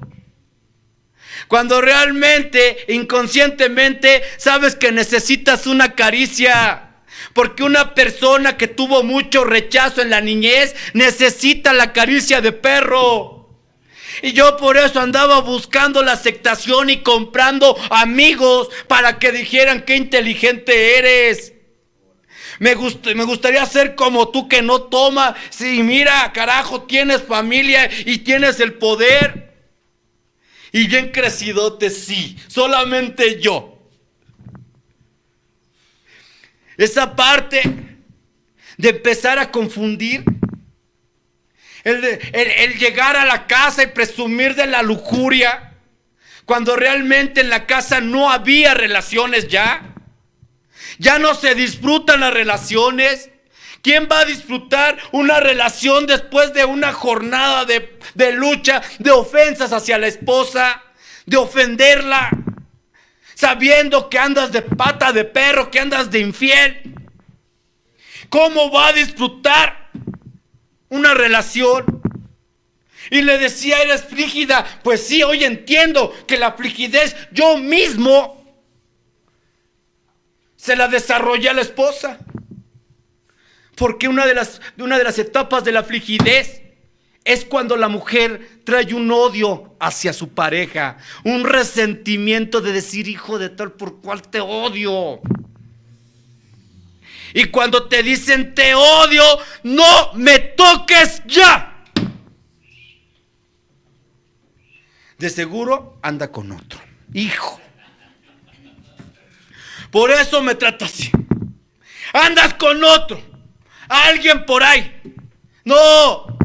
Cuando realmente, inconscientemente, sabes que necesitas una caricia. Porque una persona que tuvo mucho rechazo en la niñez necesita la caricia de perro. Y yo por eso andaba buscando la aceptación y comprando amigos para que dijeran qué inteligente eres. Me gustaría ser como tú que no toma. Sí, mira, carajo, tienes familia y tienes el poder. Y bien crecidote, sí, solamente yo. Esa parte de empezar a confundir. El llegar a la casa y presumir de la lujuria. Cuando realmente en la casa no había relaciones ya. Ya no se disfrutan las relaciones. ¿Quién va a disfrutar una relación después de una jornada de lucha, de ofensas hacia la esposa, de ofenderla, sabiendo que andas de pata de perro, que andas de infiel? ¿Cómo va a disfrutar una relación? Y le decía, eres frígida. Pues sí, hoy entiendo que la frigidez yo mismo se la desarrollé a la esposa. Porque una de las etapas de la frigidez es cuando la mujer trae un odio hacia su pareja, un resentimiento de decir, hijo de tal por cual te odio. Y cuando te dicen te odio, no me toques ya. De seguro anda con otro, hijo. Por eso me trata así. Andas con otro. Alguien por ahí. No.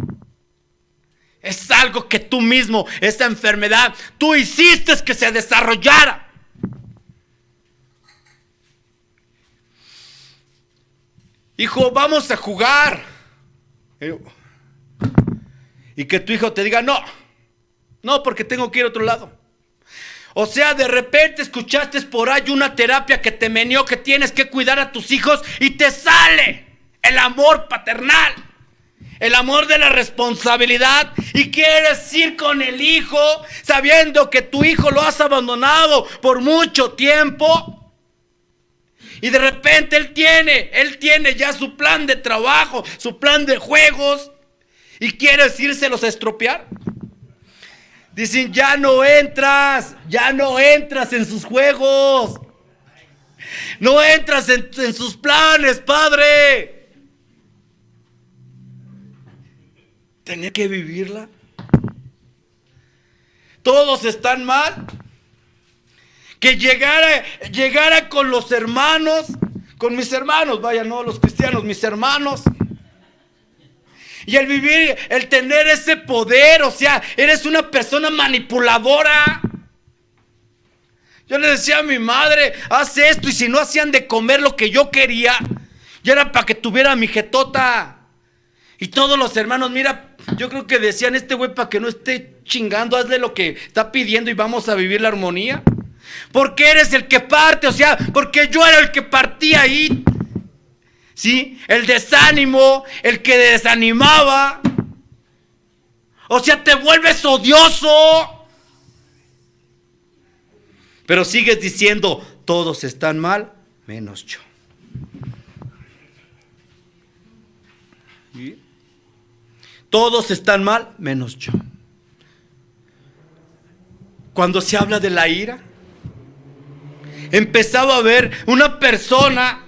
Es algo que tú mismo, esa enfermedad, tú hiciste que se desarrollara. Hijo, vamos a jugar. Y que tu hijo te diga, no, porque tengo que ir a otro lado. O sea, de repente escuchaste por ahí una terapia que te meneó que tienes que cuidar a tus hijos y te sale el amor paternal, el amor de la responsabilidad, y quieres ir con el hijo sabiendo que tu hijo lo has abandonado por mucho tiempo. Y de repente él tiene ya su plan de trabajo, su plan de juegos, y quieres írselos a estropear. Dicen, ya no entras en sus juegos. No entras en sus planes, padre. Tener que vivirla. Todos están mal. Que llegara con los hermanos, con mis hermanos, vaya, no los cristianos, mis hermanos. Y el vivir, el tener ese poder, o sea, eres una persona manipuladora. Yo le decía a mi madre, haz esto, y si no hacían de comer lo que yo quería, ya era para que tuviera mi jetota. Y todos los hermanos, mira, yo creo que decían, este güey para que no esté chingando, hazle lo que está pidiendo y vamos a vivir la armonía. Porque eres el que parte, o sea, porque yo era el que partía ahí. ¿Sí? El desánimo, el que desanimaba. O sea, te vuelves odioso. Pero sigues diciendo, todos están mal, menos yo. ¿Sí? Todos están mal, menos yo. Cuando se habla de la ira, empezaba a ver una persona,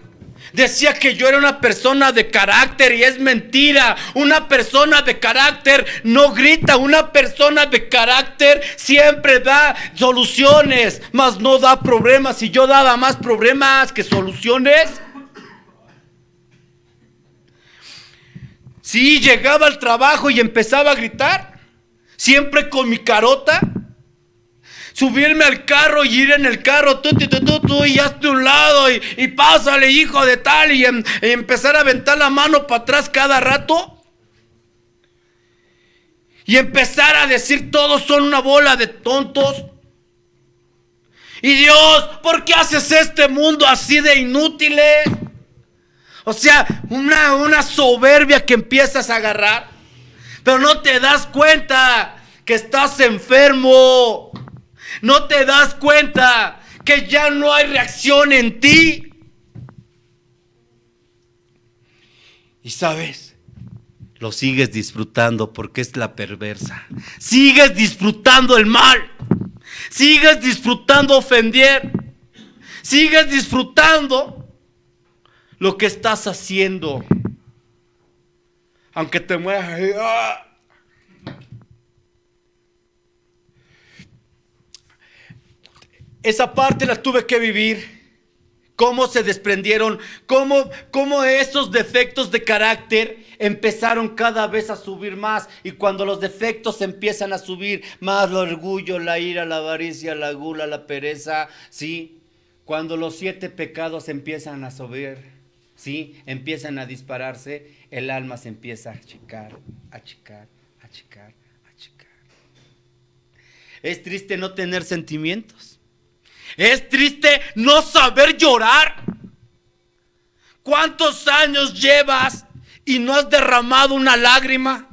decía que yo era una persona de carácter y es mentira. Una persona de carácter no grita, una persona de carácter siempre da soluciones, mas no da problemas. Si yo daba más problemas que soluciones, sí, llegaba al trabajo y empezaba a gritar, siempre con mi carota. Subirme al carro y ir en el carro, tú, y hazte un lado, y pásale, hijo de tal, y empezar a aventar la mano para atrás cada rato. Y empezar a decir, todos son una bola de tontos. Y Dios, ¿por qué haces este mundo así de inútiles? O sea, una soberbia que empiezas a agarrar, pero no te das cuenta que estás enfermo. No te das cuenta que ya no hay reacción en ti. Y sabes, lo sigues disfrutando porque es la perversa. Sigues disfrutando el mal. Sigues disfrutando ofender. Sigues disfrutando lo que estás haciendo. Aunque te mueras. Esa parte la tuve que vivir. Cómo se desprendieron, cómo esos defectos de carácter empezaron cada vez a subir más. Y cuando los defectos empiezan a subir más, el orgullo, la ira, la avaricia, la gula, la pereza, ¿sí? Cuando los 7 pecados empiezan a subir, ¿sí? Empiezan a dispararse, el alma se empieza a achicar, achicar, achicar, achicar. Es triste no tener sentimientos. Es triste no saber llorar. ¿Cuántos años llevas y no has derramado una lágrima?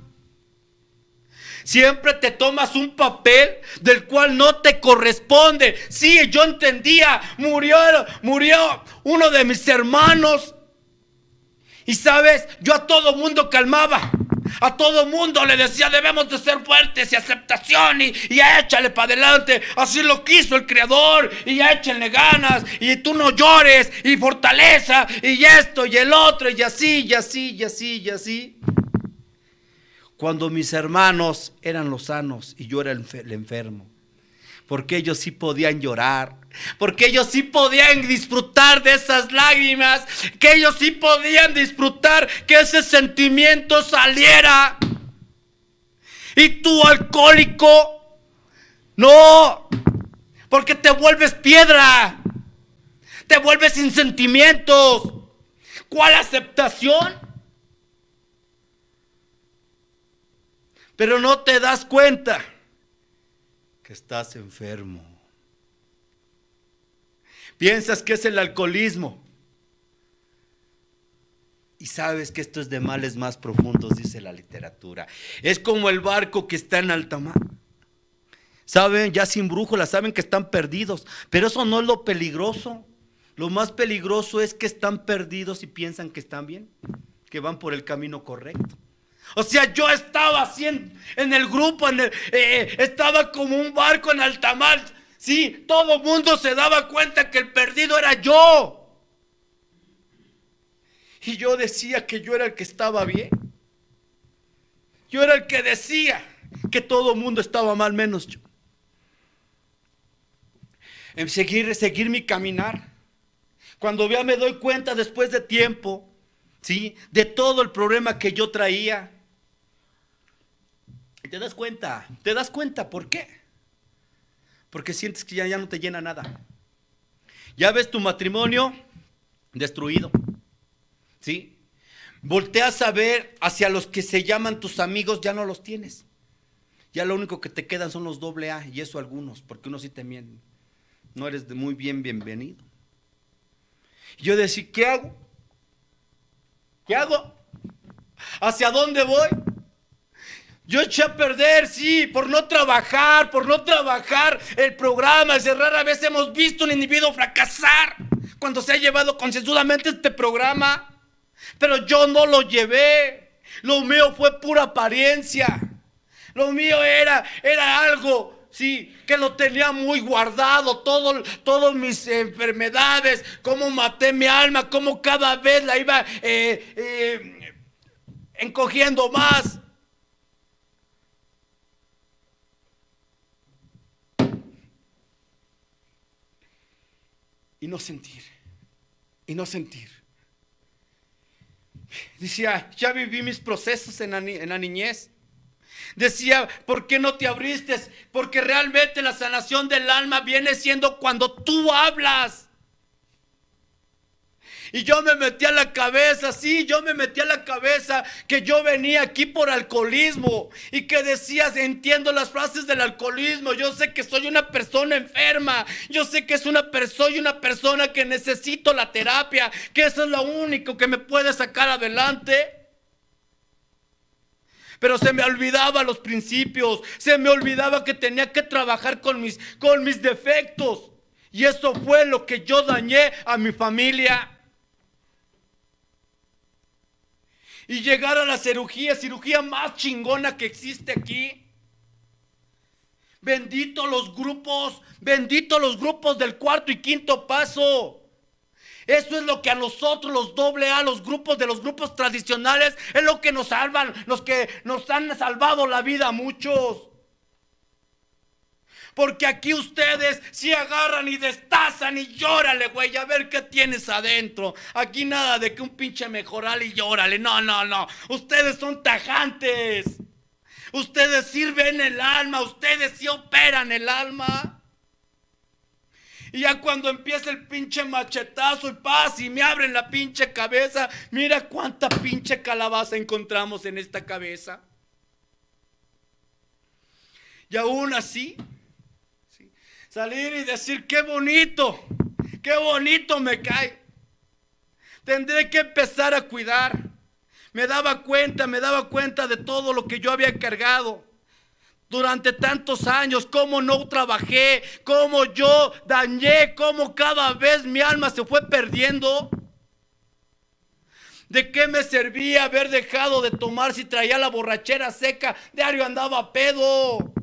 Siempre te tomas un papel del cual no te corresponde. Sí, yo entendía, murió uno de mis hermanos. Y sabes, yo a todo mundo calmaba. A todo mundo le decía, debemos de ser fuertes y aceptación y échale para adelante. Así lo quiso el Creador y échenle ganas y tú no llores y fortaleza y esto y el otro y así, y así, y así, y así. Cuando mis hermanos eran los sanos y yo era el enfermo. Porque ellos sí podían llorar, porque ellos sí podían disfrutar de esas lágrimas, que ellos sí podían disfrutar que ese sentimiento saliera. Y tú, alcohólico, no, porque te vuelves piedra, te vuelves sin sentimientos. ¿Cuál aceptación? Pero no te das cuenta que estás enfermo. Piensas que es el alcoholismo. Y sabes que esto es de males más profundos, dice la literatura. Es como el barco que está en alta mar. Saben, ya sin brújula, saben que están perdidos. Pero eso no es lo peligroso. Lo más peligroso es que están perdidos y piensan que están bien, que van por el camino correcto. O sea, yo estaba así en el grupo, estaba como un barco en alta mar. Sí, todo el mundo se daba cuenta que el perdido era yo. Y yo decía que yo era el que estaba bien. Yo era el que decía que todo el mundo estaba mal menos yo. En seguir mi caminar. Cuando ya me doy cuenta después de tiempo, ¿sí?, de todo el problema que yo traía. ¿Te das cuenta? ¿Te das cuenta por qué? Porque sientes que ya no te llena nada. Ya ves tu matrimonio destruido, ¿sí? Volteas a ver hacia los que se llaman tus amigos, ya no los tienes. Ya lo único que te quedan son los AA, y eso algunos, porque unos sí te mienten. No eres muy bienvenido. Yo decía, ¿qué hago? ¿Qué hago? ¿Hacia dónde voy? Yo eché a perder, sí, por no trabajar el programa. Es rara vez hemos visto un individuo fracasar cuando se ha llevado concienzudamente este programa, pero yo no lo llevé. Lo mío fue pura apariencia. Lo mío era algo, sí, que lo tenía muy guardado, todas mis enfermedades, cómo maté mi alma, cómo cada vez la iba encogiendo más. Y no sentir. Decía, ya viví mis procesos en la niñez. Decía, ¿por qué no te abriste? Porque realmente la sanación del alma viene siendo cuando tú hablas. Y yo me metí a la cabeza, que yo venía aquí por alcoholismo. Y que decías, entiendo las frases del alcoholismo. Yo sé que soy una persona enferma. Yo sé que soy una persona que necesito la terapia. Que eso es lo único que me puede sacar adelante. Pero se me olvidaba los principios. Se me olvidaba que tenía que trabajar con mis defectos. Y eso fue lo que yo dañé a mi familia. Y llegar a la cirugía más chingona que existe aquí. Bendito los grupos del cuarto y quinto paso. Eso es lo que a nosotros, los AA, los grupos tradicionales, es lo que nos salvan, los que nos han salvado la vida a muchos. Porque aquí ustedes sí agarran y destazan y llórale, güey, a ver qué tienes adentro. Aquí nada de que un pinche mejoral y llórale. No. Ustedes son tajantes. Ustedes sirven el alma. Ustedes sí operan el alma. Y ya cuando empieza el pinche machetazo y paz y me abren la pinche cabeza, mira cuánta pinche calabaza encontramos en esta cabeza. Y aún así, salir y decir, qué bonito me cae. Tendré que empezar a cuidar. Me daba cuenta de todo lo que yo había cargado durante tantos años, cómo no trabajé, cómo yo dañé, cómo cada vez mi alma se fue perdiendo. ¿De qué me servía haber dejado de tomar si traía la borrachera seca? Diario andaba pedo.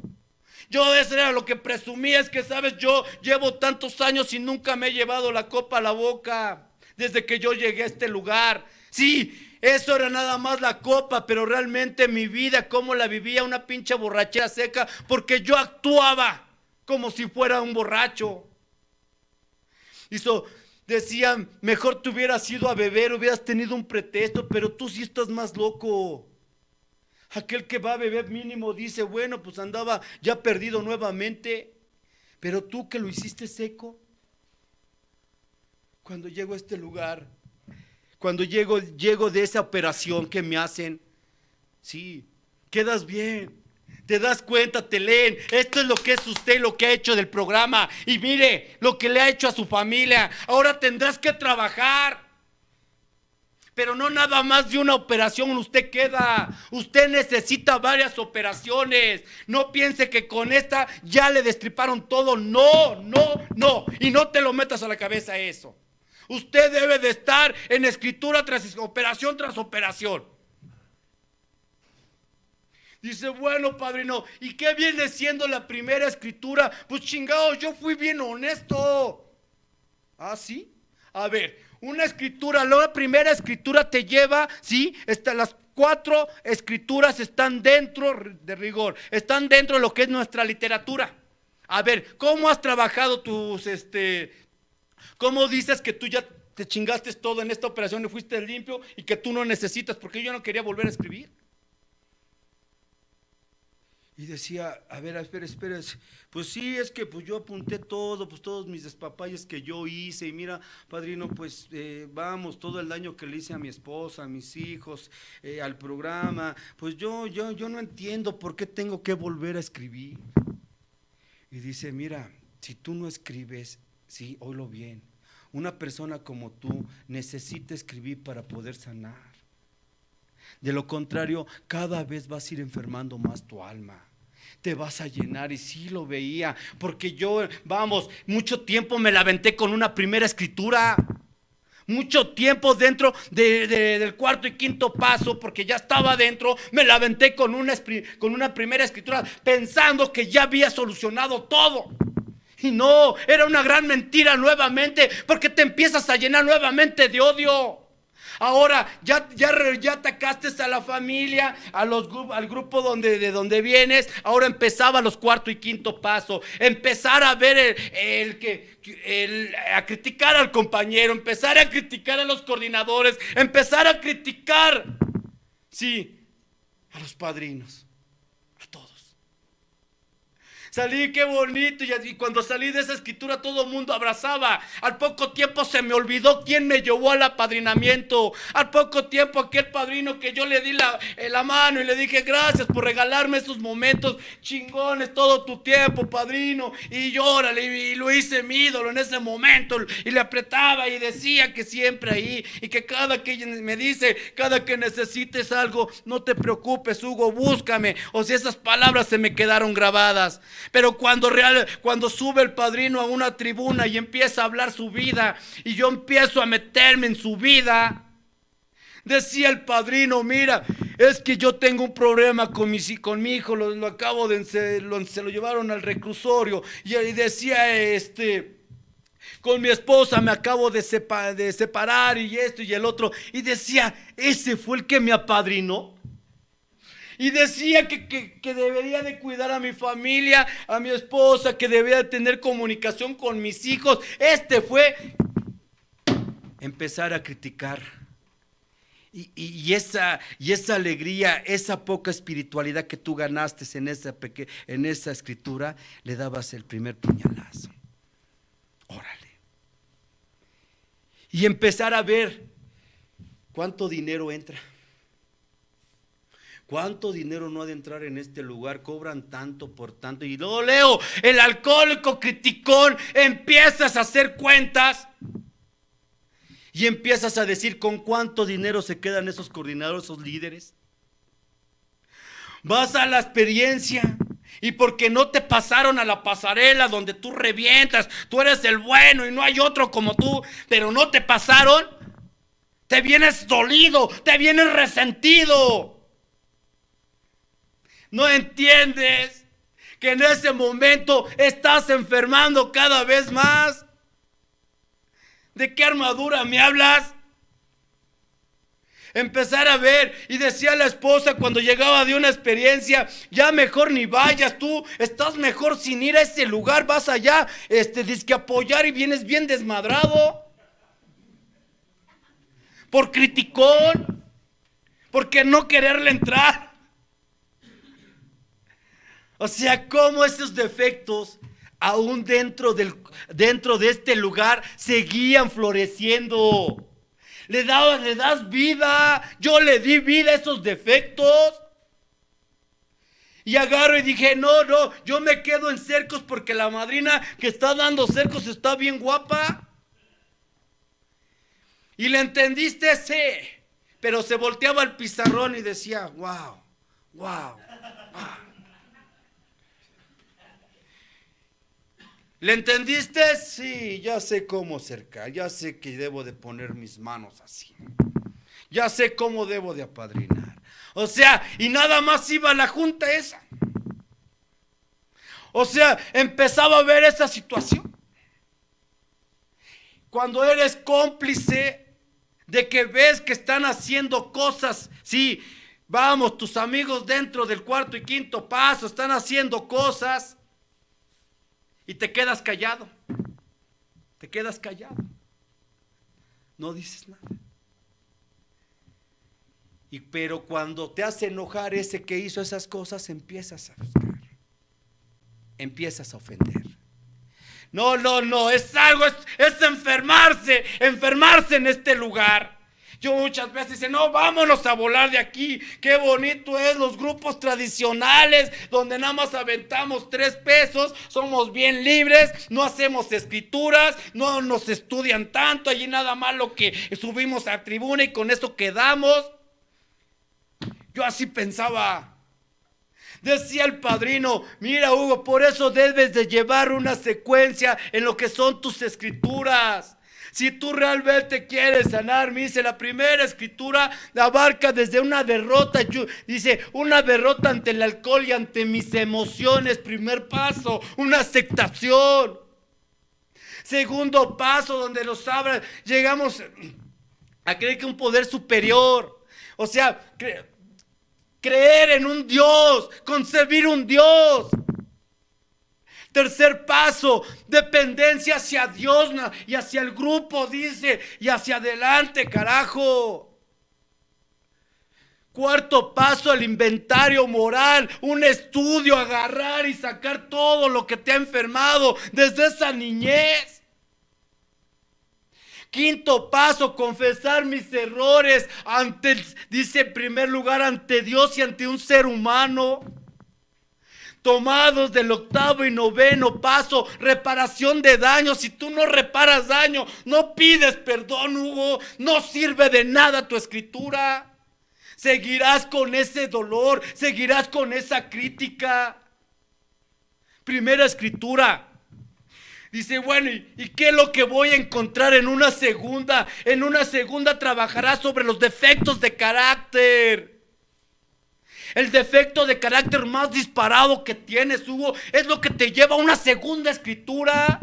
Yo eso era lo que presumía, es que sabes, yo llevo tantos años y nunca me he llevado la copa a la boca, desde que yo llegué a este lugar. Sí, eso era nada más la copa, pero realmente mi vida, cómo la vivía, una pinche borrachera seca, porque yo actuaba como si fuera un borracho. Decían, mejor te hubieras ido a beber, hubieras tenido un pretexto, pero tú sí estás más loco. Aquel que va a beber mínimo dice, bueno, pues andaba ya perdido nuevamente. Pero tú que lo hiciste seco. Cuando llego a este lugar, cuando llego de esa operación que me hacen, sí, quedas bien. Te das cuenta, te leen. Esto es lo que es usted, lo que ha hecho del programa. Y mire lo que le ha hecho a su familia. Ahora tendrás que trabajar. Pero no nada más de una operación usted queda. Usted necesita varias operaciones. No piense que con esta ya le destriparon todo. No. Y no te lo metas a la cabeza eso. Usted debe de estar en escritura tras operación. Dice, bueno, padrino, ¿y qué viene siendo la primera escritura? Pues chingado, yo fui bien honesto. ¿Ah, sí? A ver, la primera escritura te lleva, ¿sí? Las 4 escrituras están dentro de rigor, están dentro de lo que es nuestra literatura. A ver, ¿cómo has trabajado cómo dices que tú ya te chingaste todo en esta operación y fuiste limpio y que tú no necesitas? Porque yo no quería volver a escribir. Y decía, a ver, espera, pues sí, es que pues yo apunté todo, pues todos mis despapalles que yo hice, y mira, padrino, pues vamos, todo el daño que le hice a mi esposa, a mis hijos, al programa, pues yo no entiendo por qué tengo que volver a escribir. Y dice, mira, si tú no escribes, sí, oílo bien, una persona como tú necesita escribir para poder sanar. De lo contrario, cada vez vas a ir enfermando más tu alma. te vas a llenar. Y sí lo veía, porque yo, mucho tiempo me la aventé con una primera escritura. Mucho tiempo dentro del cuarto y quinto paso, porque ya estaba dentro, me la aventé con una primera escritura, pensando que ya había solucionado todo. Y no, era una gran mentira nuevamente, porque te empiezas a llenar nuevamente de odio. Ahora ya atacaste a la familia, al grupo de donde vienes. Ahora empezaba los cuarto y quinto paso. Empezar a ver a criticar al compañero, empezar a criticar a los coordinadores, empezar a criticar, sí, a los padrinos, a todos. Salí, qué bonito, y cuando salí de esa escritura todo el mundo abrazaba. Al poco tiempo se me olvidó quién me llevó al apadrinamiento. Al poco tiempo aquel padrino que yo le di la mano y le dije gracias por regalarme esos momentos chingones, todo tu tiempo, padrino. Y llórale, y lo hice mi ídolo en ese momento. Y le apretaba y decía que siempre ahí, y que cada que me dice, cada que necesites algo, no te preocupes, Hugo, búscame. O si esas palabras se me quedaron grabadas. Pero cuando sube el padrino a una tribuna y empieza a hablar su vida, y yo empiezo a meterme en su vida, decía el padrino, mira, es que yo tengo un problema con mi hijo, lo acabo se lo llevaron al reclusorio, y decía, con mi esposa me acabo de separar, y esto y el otro, y decía, ese fue el que me apadrinó. Y decía que debería de cuidar a mi familia, a mi esposa, que debería de tener comunicación con mis hijos. Fue empezar a criticar. Y esa alegría, esa poca espiritualidad que tú ganaste en esa escritura, le dabas el primer puñalazo. Órale. Y empezar a ver cuánto dinero entra. ¿Cuánto dinero no ha de entrar en este lugar? Cobran tanto por tanto. Y luego leo, el alcohólico criticón, empiezas a hacer cuentas y empiezas a decir con cuánto dinero se quedan esos coordinadores, esos líderes. Vas a la experiencia y porque no te pasaron a la pasarela donde tú revientas, tú eres el bueno y no hay otro como tú, pero no te pasaron, te vienes dolido, te vienes resentido. No entiendes que en ese momento estás enfermando cada vez más. ¿De qué armadura me hablas? Empezar a ver, y decía la esposa cuando llegaba de una experiencia, ya mejor ni vayas, tú estás mejor sin ir a ese lugar, vas allá, dizque apoyar y vienes bien desmadrado. Por criticón, porque no quererle entrar. O sea, cómo esos defectos, aún dentro de este lugar, seguían floreciendo. Le das vida. Yo le di vida a esos defectos. Y agarro y dije, no, yo me quedo en Cercos porque la madrina que está dando Cercos está bien guapa. ¿Y le entendiste? Sí. Pero se volteaba al pizarrón y decía, wow. ¿Le entendiste? Sí, ya sé cómo cercar, ya sé que debo de poner mis manos así. Ya sé cómo debo de apadrinar. O sea, y nada más iba a la junta esa. O sea, empezaba a ver esa situación. Cuando eres cómplice de que ves que están haciendo cosas, sí, vamos, tus amigos dentro del cuarto y quinto paso están haciendo cosas. Y te quedas callado. No dices nada. Pero cuando te hace enojar ese que hizo esas cosas, empiezas a buscar. Empiezas a ofender. No, es algo, es enfermarse en este lugar. Yo muchas veces dice, no, vámonos a volar de aquí. Qué bonito es los grupos tradicionales donde nada más aventamos 3 pesos, somos bien libres, no hacemos escrituras, no nos estudian tanto, allí nada más lo que subimos a tribuna y con eso quedamos. Yo así pensaba. Decía el padrino, mira Hugo, por eso debes de llevar una secuencia en lo que son tus escrituras. Si tú realmente quieres sanar, me dice, la primera escritura la abarca desde una derrota, dice, una derrota ante el alcohol y ante mis emociones. Primer paso, una aceptación. Segundo paso, donde nos habla, llegamos a creer que un poder superior, o sea, creer en un Dios, concebir un Dios. Tercer paso, dependencia hacia Dios y hacia el grupo, dice, y hacia adelante, carajo. Cuarto paso, el inventario moral, un estudio, agarrar y sacar todo lo que te ha enfermado desde esa niñez. Quinto paso, confesar mis errores dice en primer lugar, ante Dios y ante un ser humano. Tomados del octavo y noveno paso, reparación de daños. Si tú no reparas daño, no pides perdón, Hugo, no sirve de nada tu escritura. Seguirás con ese dolor, seguirás con esa crítica. Primera escritura. Dice, bueno, ¿y qué es lo que voy a encontrar en una segunda? En una segunda trabajarás sobre los defectos de carácter. El defecto de carácter más disparado que tienes, Hugo, es lo que te lleva a una segunda escritura.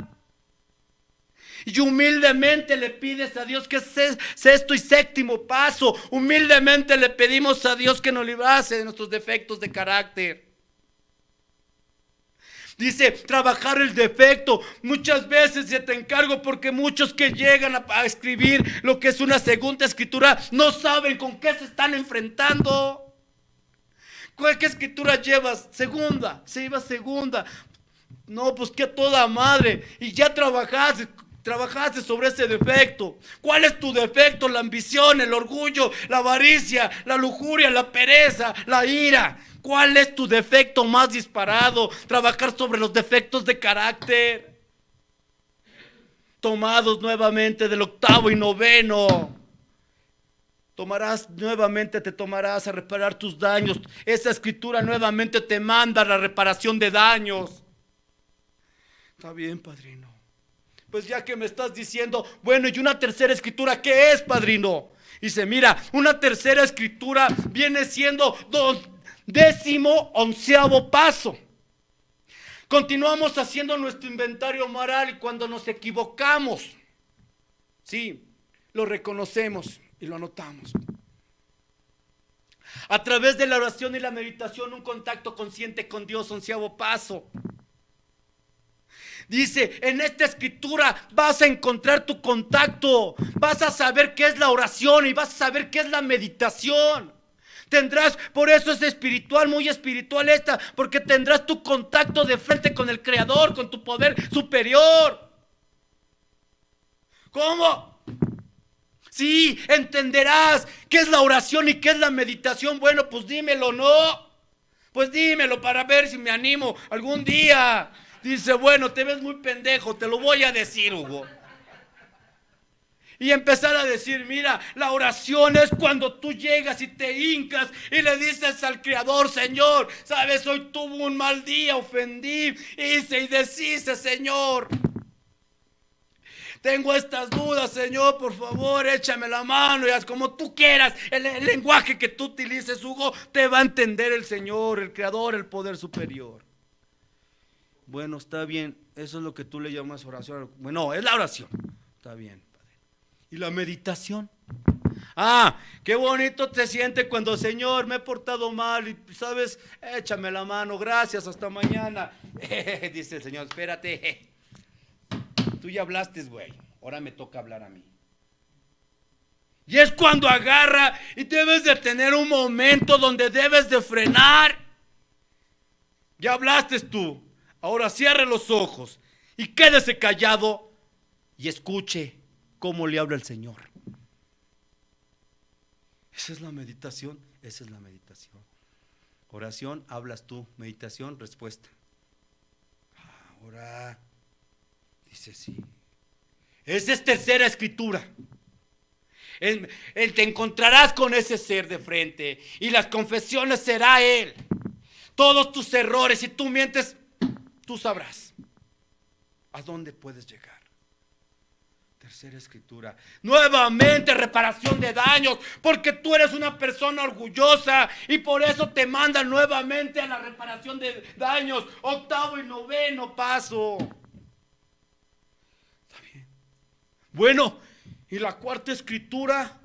Y humildemente le pides a Dios que es sexto y séptimo paso. Humildemente le pedimos a Dios que nos librase de nuestros defectos de carácter. Dice, trabajar el defecto. Muchas veces yo te encargo porque muchos que llegan a escribir lo que es una segunda escritura no saben con qué se están enfrentando. ¿Qué escritura llevas? Segunda, se iba segunda. No, pues que toda madre. Y ya trabajaste sobre ese defecto. ¿Cuál es tu defecto? La ambición, el orgullo, la avaricia, la lujuria, la pereza, la ira. ¿Cuál es tu defecto más disparado? Trabajar sobre los defectos de carácter. Tomados nuevamente del octavo y noveno. Te tomarás a reparar tus daños. Esa escritura nuevamente te manda a la reparación de daños. Está bien, padrino. Pues ya que me estás diciendo, bueno, y una tercera escritura, ¿qué es, padrino? Dice, mira, una tercera escritura viene siendo 11º paso. Continuamos haciendo nuestro inventario moral y cuando nos equivocamos, sí, lo reconocemos y lo anotamos. A través de la oración y la meditación, un contacto consciente con Dios, 11º paso. Dice, en esta escritura vas a encontrar tu contacto, vas a saber qué es la oración y vas a saber qué es la meditación. Tendrás, por eso es espiritual, muy espiritual esta, porque tendrás tu contacto de frente con el Creador, con tu poder superior. ¿Cómo? Sí, entenderás qué es la oración y qué es la meditación. Bueno, pues dímelo, ¿no? Pues dímelo para ver si me animo algún día. Dice, bueno, te ves muy pendejo, te lo voy a decir, Hugo. Y empezar a decir, mira, la oración es cuando tú llegas y te hincas y le dices al Creador, Señor, sabes, hoy tuve un mal día, ofendí, hice y deshice, Señor. Tengo estas dudas, Señor, por favor, échame la mano y haz como tú quieras. El lenguaje que tú utilices, Hugo, te va a entender el Señor, el Creador, el poder superior. Bueno, está bien, eso es lo que tú le llamas oración. Bueno, es la oración. Está bien, Padre. ¿Y la meditación? Ah, qué bonito te siente cuando, Señor, me he portado mal y, ¿sabes? Échame la mano, gracias, hasta mañana. Dice el Señor, espérate. Tú ya hablaste, güey, ahora me toca hablar a mí. Y es cuando agarra y debes de tener un momento donde debes de frenar. Ya hablaste tú, ahora cierre los ojos y quédese callado y escuche cómo le habla el Señor. Esa es la meditación, esa es la meditación. Oración, hablas tú, meditación, respuesta. Ahora... Dice sí. Esa es tercera escritura. Te encontrarás con ese ser de frente y las confesiones será Él. todos tus errores. Si tú mientes, tú sabrás a dónde puedes llegar. Tercera escritura, nuevamente reparación de daños, porque tú eres una persona orgullosa y por eso te mandan nuevamente a la reparación de daños. Octavo y noveno paso. Está bien. Bueno, y la cuarta escritura.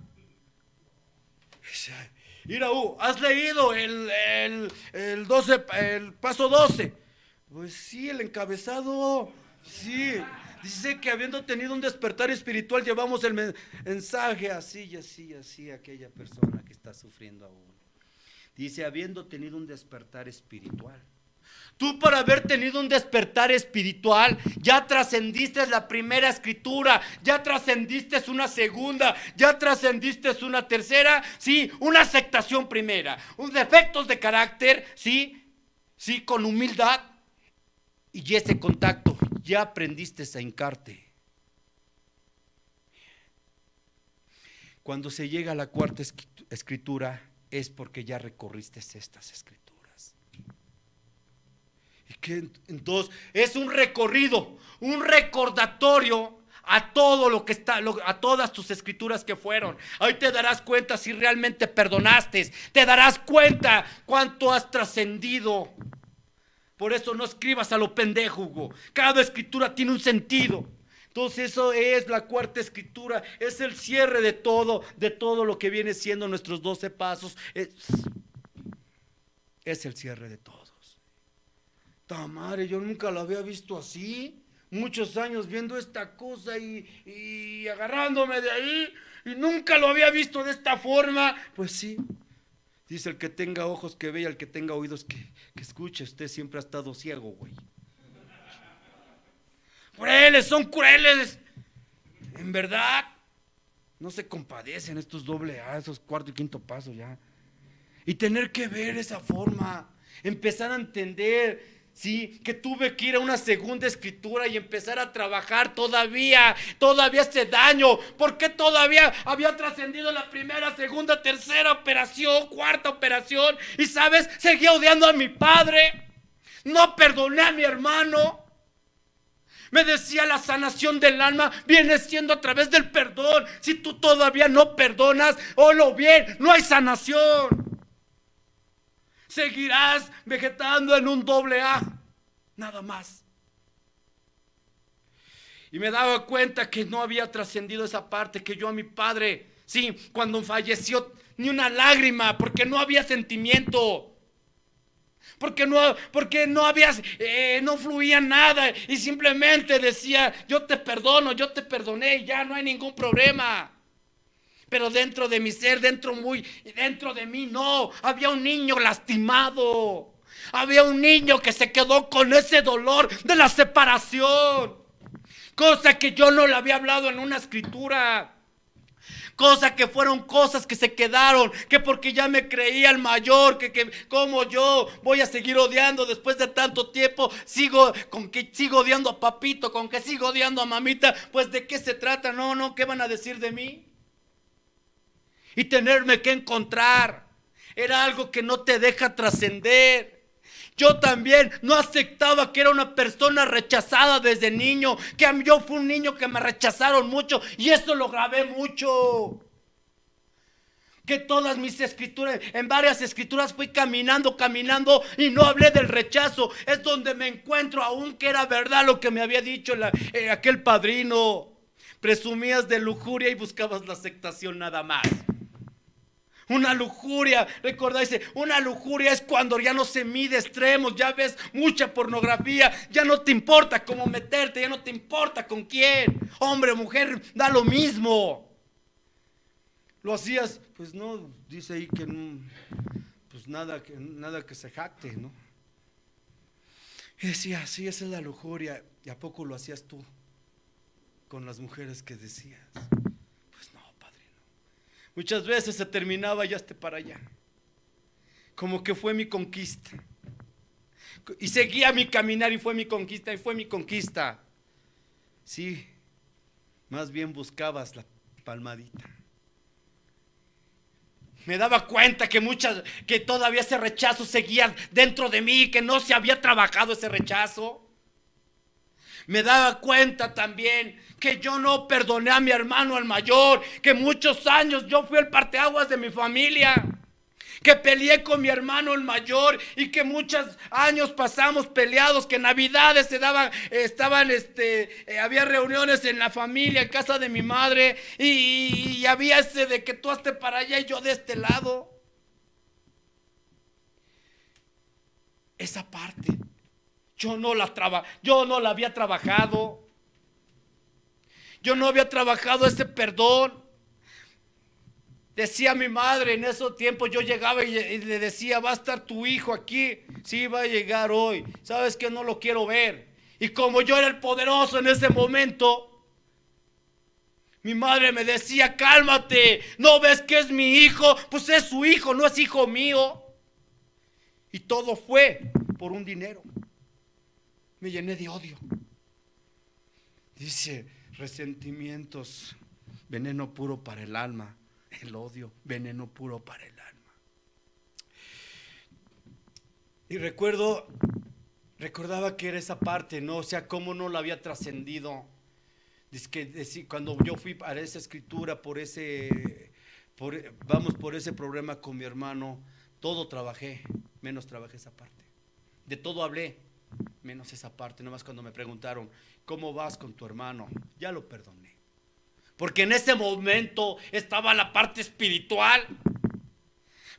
Mira, ¿has leído el paso 12? Pues sí, el encabezado. Sí. Dice que habiendo tenido un despertar espiritual, llevamos el mensaje así y así y así a aquella persona que está sufriendo aún. Dice, habiendo tenido un despertar espiritual. Tú, por haber tenido un despertar espiritual, ya trascendiste la primera escritura, ya trascendiste una segunda, ya trascendiste una tercera, sí, una aceptación primera, un defectos de carácter, sí, con humildad y ese contacto. Ya aprendiste a hincarte. Cuando se llega a la cuarta escritura es porque ya recorriste estas escrituras. Y que entonces es un recorrido, un recordatorio a todo lo que está, a todas tus escrituras que fueron. Ahí te darás cuenta si realmente perdonaste, te darás cuenta cuánto has trascendido. Por eso no escribas a lo pendejo, Hugo. Cada escritura tiene un sentido. Entonces eso es la cuarta escritura. Es el cierre de todo lo que viene siendo nuestros 12 pasos. Es el cierre de todos. Tamare, yo nunca lo había visto así. Muchos años viendo esta cosa y agarrándome de ahí. Y nunca lo había visto de esta forma. Pues sí. Dice el que tenga ojos que vea, el que tenga oídos que escuche. Usted siempre ha estado ciego, güey. Crueles, son crueles. En verdad, no se compadecen estos doble A, esos cuarto y quinto paso ya. Y tener que ver esa forma, empezar a entender. Sí, que tuve que ir a una segunda escritura y empezar a trabajar todavía hace daño, porque todavía había trascendido la primera, segunda, tercera operación, cuarta operación, y sabes, seguía odiando a mi padre, no perdoné a mi hermano. Me decía, la sanación del alma viene siendo a través del perdón. Si tú todavía no perdonas, oílo bien, no hay sanación. Seguirás vegetando en un doble A, nada más. Y me daba cuenta que no había trascendido esa parte, que yo a mi padre, sí, cuando falleció, ni una lágrima, porque no había sentimiento. Porque no había, no fluía nada y simplemente decía, yo te perdono, yo te perdoné y ya no hay ningún problema. Pero dentro de mi ser, dentro de mí, no, había un niño lastimado. Había un niño que se quedó con ese dolor de la separación. Cosa que yo no le había hablado en una escritura. Cosa que fueron cosas que se quedaron, que porque ya me creía el mayor, que como yo voy a seguir odiando después de tanto tiempo, sigo odiando a papito, con que sigo odiando a mamita, pues ¿de qué se trata? No, ¿qué van a decir de mí? Y tenerme que encontrar era algo que no te deja trascender. Yo también no aceptaba que era una persona rechazada desde niño, que yo fui un niño que me rechazaron mucho y eso lo grabé mucho. Que todas mis escrituras, en varias escrituras fui caminando y no hablé del rechazo. Es donde me encuentro aún que era verdad lo que me había dicho aquel padrino. Presumías de lujuria y buscabas la aceptación nada más. Una lujuria, recordáis, una lujuria es cuando ya no se mide extremos, ya ves mucha pornografía, ya no te importa cómo meterte, ya no te importa con quién, hombre o mujer, da lo mismo. Lo hacías, pues no, dice ahí que no, pues nada que se jacte, ¿no? Y decía, sí, esa es la lujuria, ¿y a poco lo hacías tú con las mujeres que decías? Muchas veces se terminaba y ya esté para allá. Como que fue mi conquista. Y seguía mi caminar y fue mi conquista y fue mi conquista. Sí, más bien buscabas la palmadita. Me daba cuenta que todavía ese rechazo seguía dentro de mí, que no se había trabajado ese rechazo. Me daba cuenta también que yo no perdoné a mi hermano el mayor, que muchos años yo fui el parteaguas de mi familia, que peleé con mi hermano el mayor y que muchos años pasamos peleados, que navidades había reuniones en la familia, en casa de mi madre y había ese de que tú estés para allá y yo de este lado. Esa parte yo no la había trabajado. Yo no había trabajado ese perdón. Decía mi madre en esos tiempos, yo llegaba y le decía, va a estar tu hijo aquí. Sí, va a llegar hoy. ¿Sabes que no lo quiero ver? Y como yo era el poderoso en ese momento, mi madre me decía, cálmate, ¿no ves que es mi hijo? Pues es su hijo, no es hijo mío. Y todo fue por un dinero. Me llené de odio. Dice, resentimientos, veneno puro para el alma. El odio, veneno puro para el alma. Y recordaba que era esa parte, ¿no? O sea, cómo no la había trascendido. Dice que cuando yo fui para esa escritura, por ese problema con mi hermano, todo trabajé, menos trabajé esa parte. De todo hablé, menos esa parte. Nomás cuando me preguntaron, ¿cómo vas con tu hermano? Ya lo perdoné. Porque en ese momento estaba la parte espiritual.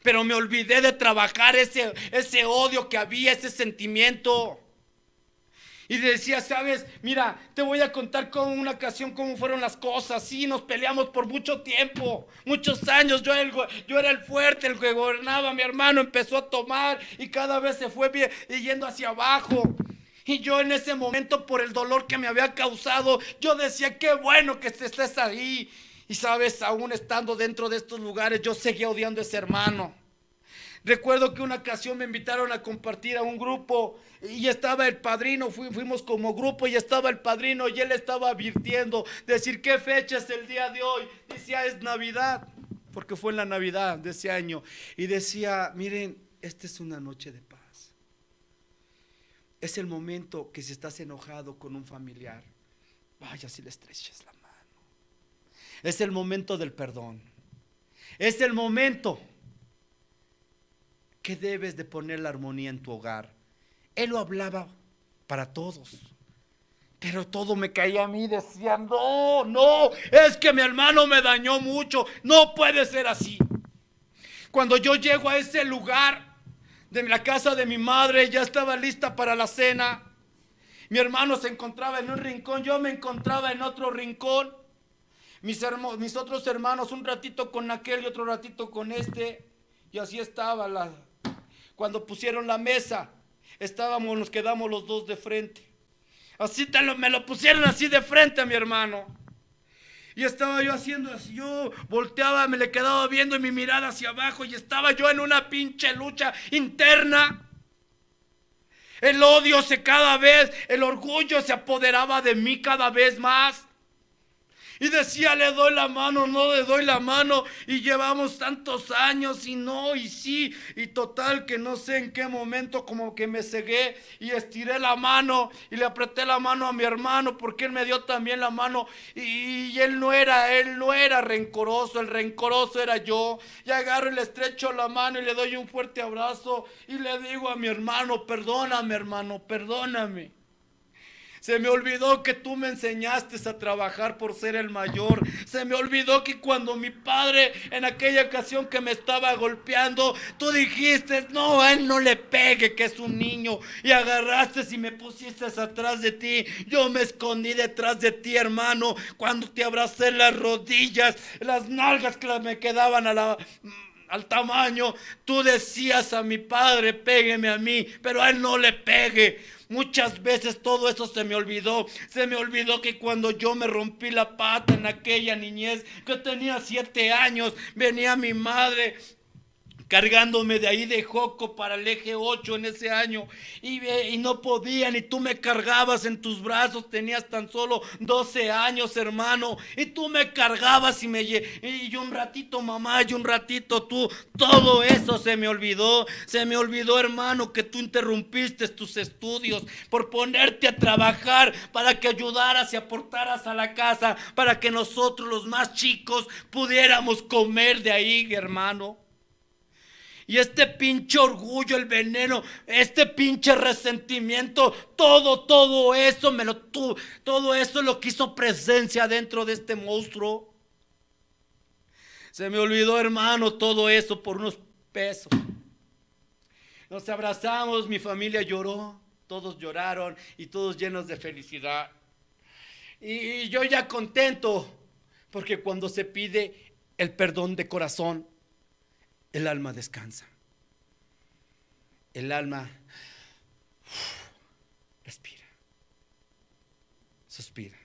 Pero me olvidé de trabajar ese odio que había, ese sentimiento. Y decía, sabes, mira, te voy a contar con una ocasión cómo fueron las cosas. Sí, nos peleamos por mucho tiempo, muchos años. Yo era el fuerte, el que gobernaba. Mi hermano empezó a tomar y cada vez se fue yendo hacia abajo. Y yo en ese momento, por el dolor que me había causado, yo decía, qué bueno que estés ahí. Y sabes, aún estando dentro de estos lugares, yo seguía odiando a ese hermano. Recuerdo que una ocasión me invitaron a compartir a un grupo y estaba el padrino, fuimos como grupo y estaba el padrino y él estaba advirtiendo, decir, ¿qué fecha es el día de hoy? Decía, es Navidad, porque fue en la Navidad de ese año. Y decía, miren, esta es una noche de paz. Es el momento que si estás enojado con un familiar, vaya si le estreches la mano. Es el momento del perdón. Es el momento que debes de poner la armonía en tu hogar. Él lo hablaba para todos, pero todo me caía a mí. Decía, no, es que mi hermano me dañó mucho, no puede ser así. Cuando yo llego a ese lugar de la casa de mi madre, ya estaba lista para la cena. Mi hermano se encontraba en un rincón, yo me encontraba en otro rincón. Mis otros hermanos, un ratito con aquel y otro ratito con este. Y así estaba cuando pusieron la mesa, nos quedamos los dos de frente. Así me lo pusieron así de frente a mi hermano. Y estaba yo haciendo así, yo volteaba, me le quedaba viendo y mi mirada hacia abajo y estaba yo en una pinche lucha interna. El odio el orgullo se apoderaba de mí cada vez más. Y decía, le doy la mano, no le doy la mano. Y llevamos tantos años y no, y sí. Y total que no sé en qué momento como que me cegué y estiré la mano y le apreté la mano a mi hermano porque él me dio también la mano. Y él no era rencoroso, el rencoroso era yo. Y agarro y le estrecho la mano y le doy un fuerte abrazo. Y le digo a mi hermano, perdóname hermano, perdóname. Se me olvidó que tú me enseñaste a trabajar por ser el mayor. Se me olvidó que cuando mi padre en aquella ocasión que me estaba golpeando, tú dijiste, no, a él no le pegue, que es un niño. Y agarraste y me pusiste atrás de ti. Yo me escondí detrás de ti, hermano, cuando te abracé las rodillas, las nalgas que me quedaban al tamaño. Tú decías a mi padre, pégueme a mí, pero a él no le pegue. Muchas veces todo eso se me olvidó. Se me olvidó que cuando yo me rompí la pata en aquella niñez, que tenía 7 años, venía mi madre cargándome de ahí de Joco para el eje 8 en ese año, y no podían, y tú me cargabas en tus brazos. Tenías tan solo 12 años, hermano, y tú me cargabas y un ratito mamá y un ratito tú. Todo eso se me olvidó, hermano, que tú interrumpiste tus estudios por ponerte a trabajar para que ayudaras y aportaras a la casa, para que nosotros los más chicos pudiéramos comer de ahí, hermano. Y este pinche orgullo, el veneno, este pinche resentimiento, todo eso lo que hizo presencia dentro de este monstruo. Se me olvidó, hermano, todo eso por unos pesos. Nos abrazamos, mi familia lloró, todos lloraron y todos llenos de felicidad. Y yo ya contento, porque cuando se pide el perdón de corazón, el alma descansa. El alma respira, suspira.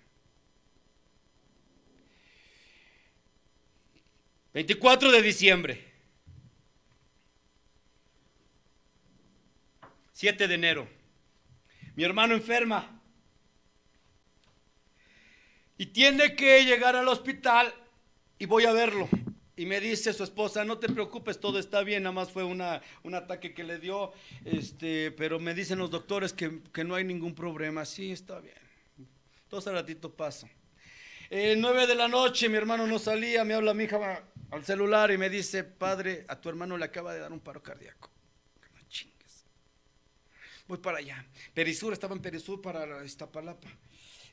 24 de diciembre, 7 de enero, mi hermano enferma y tiene que llegar al hospital y voy a verlo. Y me dice su esposa: no te preocupes, todo está bien, nada más fue un ataque que le dio, pero me dicen los doctores que no hay ningún problema. Sí, está bien, entonces al ratito paso. 9 de la noche, mi hermano no salía, me habla mi hija al celular y me dice: padre, a tu hermano le acaba de dar un paro cardíaco. No chingues. Voy para allá. Perisur, estaba en Perisur para Iztapalapa.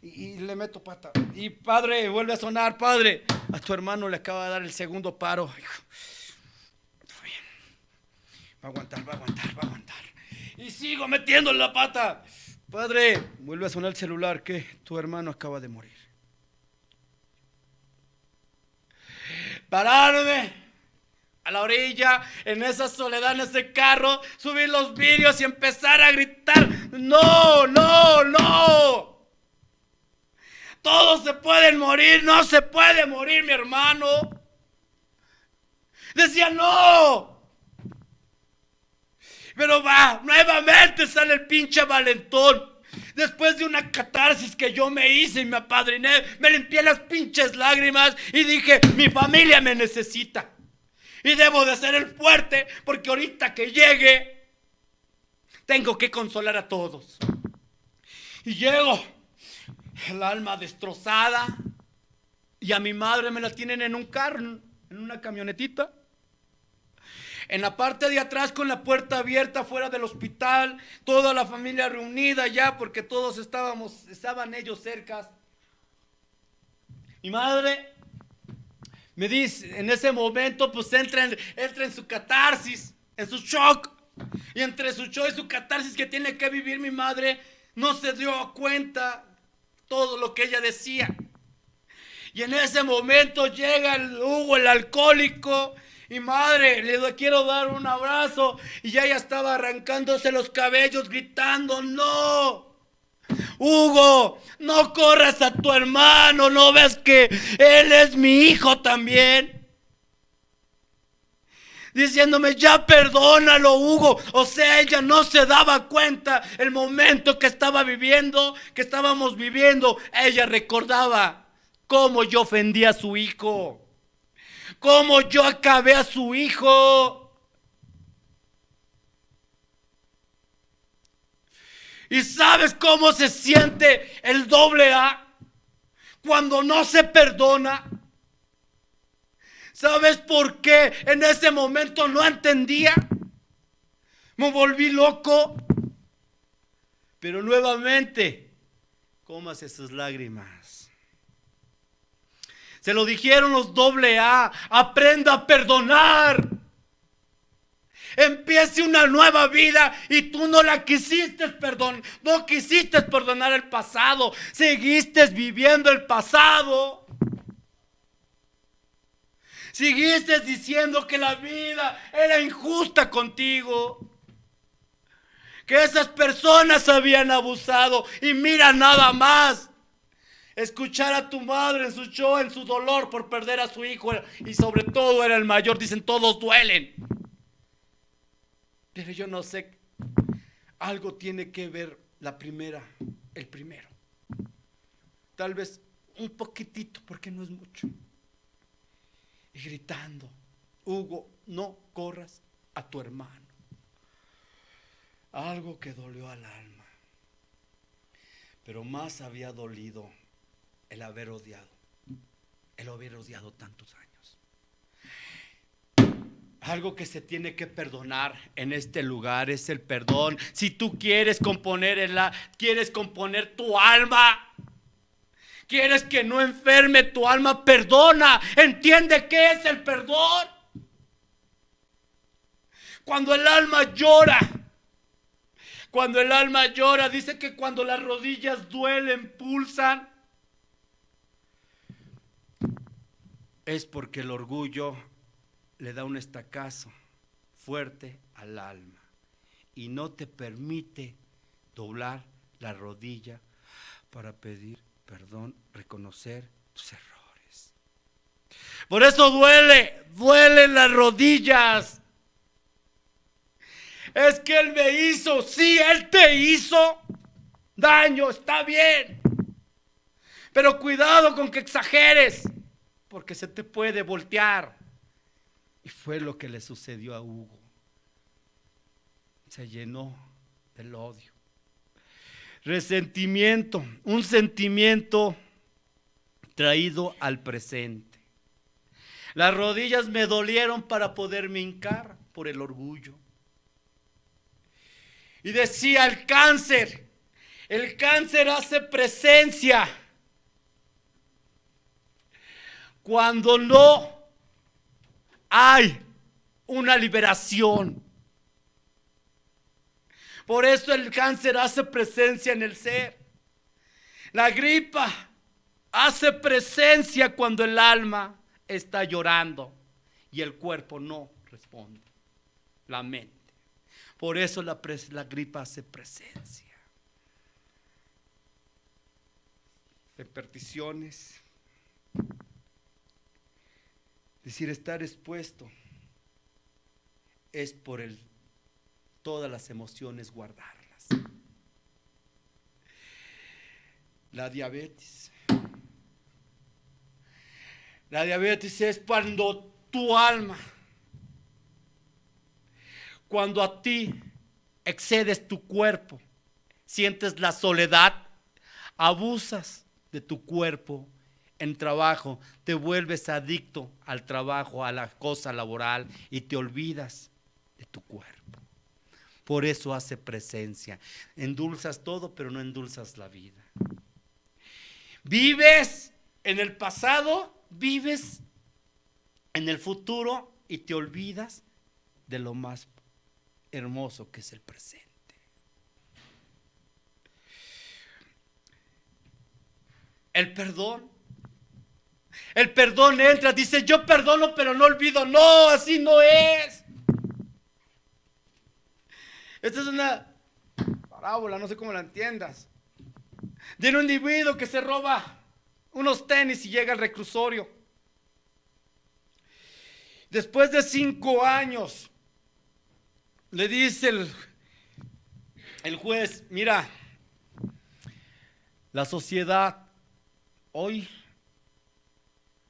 Y le meto pata. Y padre, vuelve a sonar: padre, a tu hermano le acaba de dar el segundo paro. Está bien. Va a aguantar. Y sigo metiéndole la pata. Padre, vuelve a sonar el celular: que tu hermano acaba de morir. Pararme a la orilla, en esa soledad, en ese carro, subir los vidrios y empezar a gritar: no, no, no. Todos se pueden morir, no se puede morir mi hermano. Decía: no. Pero nuevamente sale el pinche valentón. Después de una catarsis que yo me hice y me apadriné, me limpié las pinches lágrimas y dije: mi familia me necesita. Y debo de ser el fuerte, porque ahorita que llegue, tengo que consolar a todos. Y llego, el alma destrozada, y a mi madre me la tienen en un carro, en una camionetita, en la parte de atrás con la puerta abierta fuera del hospital, toda la familia reunida ya, porque todos estaban ellos cerca. Mi madre me dice, en ese momento pues entra en su catarsis, en su shock, y entre su shock y su catarsis que tiene que vivir mi madre, no se dio cuenta todo lo que ella decía. Y en ese momento llega el Hugo, el alcohólico, y madre, le quiero dar un abrazo, y ella estaba arrancándose los cabellos gritando: no, Hugo, no corras a tu hermano, ¿no ves que él es mi hijo también? Diciéndome: ya perdónalo, Hugo. O sea, ella no se daba cuenta el momento que estábamos viviendo. Ella recordaba cómo yo ofendí a su hijo, cómo yo acabé a su hijo. ¿Y sabes cómo se siente el AA cuando no se perdona? ¿Sabes por qué en ese momento no entendía? Me volví loco. Pero nuevamente, cómase sus lágrimas. Se lo dijeron los AA: aprenda a perdonar. Empiece una nueva vida, y tú no quisiste perdonar el pasado, seguiste viviendo el pasado. Seguiste diciendo que la vida era injusta contigo, que esas personas habían abusado. Y mira nada más, escuchar a tu madre en su show, en su dolor por perder a su hijo, y sobre todo era el mayor. Dicen: todos duelen. Pero yo no sé, algo tiene que ver el primero. Tal vez un poquitito, porque no es mucho. Y gritando, Hugo, no corras a tu hermano. Algo que dolió al alma. Pero más había dolido el haber odiado tantos años. Algo que se tiene que perdonar en este lugar es el perdón. Si tú quieres componer tu alma, quieres que no enferme tu alma, perdona. Entiende qué es el perdón. Cuando el alma llora, dice que cuando las rodillas duelen, pulsan, es porque el orgullo le da un estacazo fuerte al alma y no te permite doblar la rodilla para pedir perdón, reconocer tus errores. Por eso duelen las rodillas. Es que Él me hizo, sí, Él te hizo daño, está bien. Pero cuidado con que exageres, porque se te puede voltear. Y fue lo que le sucedió a Hugo. Se llenó del odio. Resentimiento, un sentimiento traído al presente. Las rodillas me dolieron para poderme hincar por el orgullo. Y decía el cáncer hace presencia cuando no hay una liberación. Por eso el cáncer hace presencia en el ser. La gripa hace presencia cuando el alma está llorando y el cuerpo no responde, la mente. Por eso la gripa hace presencia. Repercusiones. Decir, estar expuesto es por todas las emociones guardarlas. La diabetes. La diabetes es cuando tu alma, cuando a ti excedes tu cuerpo, sientes la soledad, abusas de tu cuerpo en trabajo, te vuelves adicto al trabajo, a la cosa laboral y te olvidas de tu cuerpo. Por eso hace presencia. Endulzas todo, pero no endulzas la vida. Vives en el pasado, vives en el futuro y te olvidas de lo más hermoso que es el presente. El perdón entra, dice, yo perdono pero no olvido. No, así no es. Esta es una parábola, no sé cómo la entiendas, de un individuo que se roba unos tenis y llega al reclusorio. Después de 5 años, le dice el juez, mira, la sociedad hoy,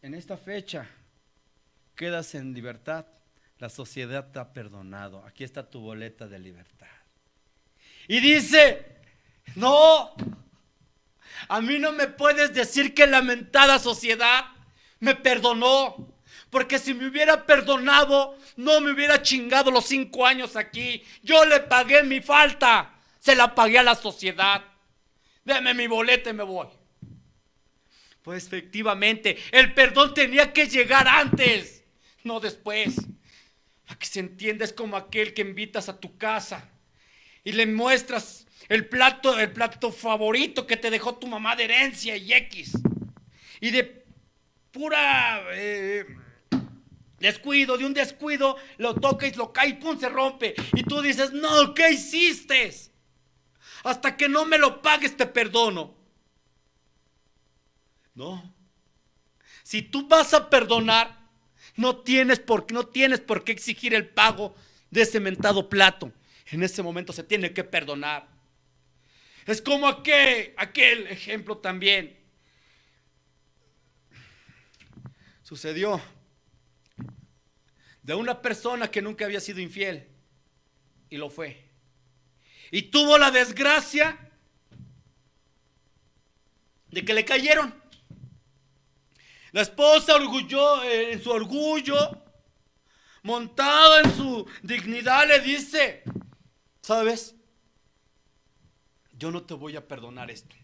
en esta fecha, quedas en libertad. La sociedad te ha perdonado. Aquí está tu boleta de libertad. Y dice, no, a mí no me puedes decir que la mentada sociedad me perdonó. Porque si me hubiera perdonado, no me hubiera chingado los 5 años aquí. Yo le pagué mi falta. Se la pagué a la sociedad. Deme mi boleta y me voy. Pues efectivamente, el perdón tenía que llegar antes, no después. Para que se entienda, es como aquel que invitas a tu casa y le muestras el plato favorito que te dejó tu mamá de herencia y X. Y de pura descuido, de un descuido, lo toca y lo cae y pum, se rompe. Y tú dices, no, ¿qué hiciste? Hasta que no me lo pagues te perdono. No. Si tú vas a perdonar, no tienes por qué exigir el pago de ese mentado plato. En ese momento se tiene que perdonar. Es como aquel ejemplo también. Sucedió de una persona que nunca había sido infiel y lo fue. Y tuvo la desgracia de que le cayeron. La esposa en su orgullo, montada en su dignidad, le dice: ¿sabes? Yo no te voy a perdonar esto.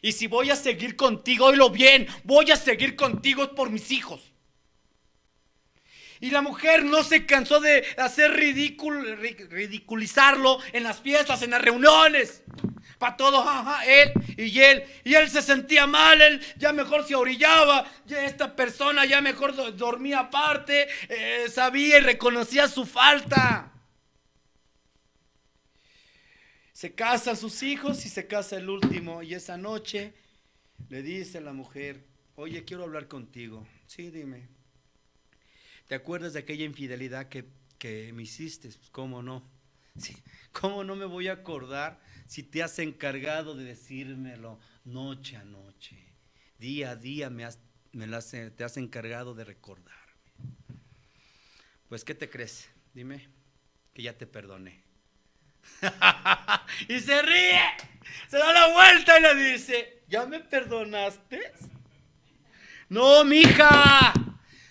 Y si voy a seguir contigo, oílo bien, voy a seguir contigo por mis hijos. Y la mujer no se cansó de hacer ridiculizarlo en las fiestas, en las reuniones. Para todos, él. Y él se sentía mal, él ya mejor se orillaba, ya esta persona ya mejor dormía aparte, sabía y reconocía su falta. Se casan sus hijos y se casa el último, y esa noche le dice a la mujer: oye, quiero hablar contigo. Sí, dime. ¿Te acuerdas de aquella infidelidad que me hiciste? Pues, ¿cómo no? Sí, ¿cómo no me voy a acordar si te has encargado de decírmelo noche a noche? Día a día te has encargado de recordarme. Pues, ¿qué te crees? Dime que ya te perdoné. Y se ríe, se da la vuelta y le dice: ¿ya me perdonaste? No, mija.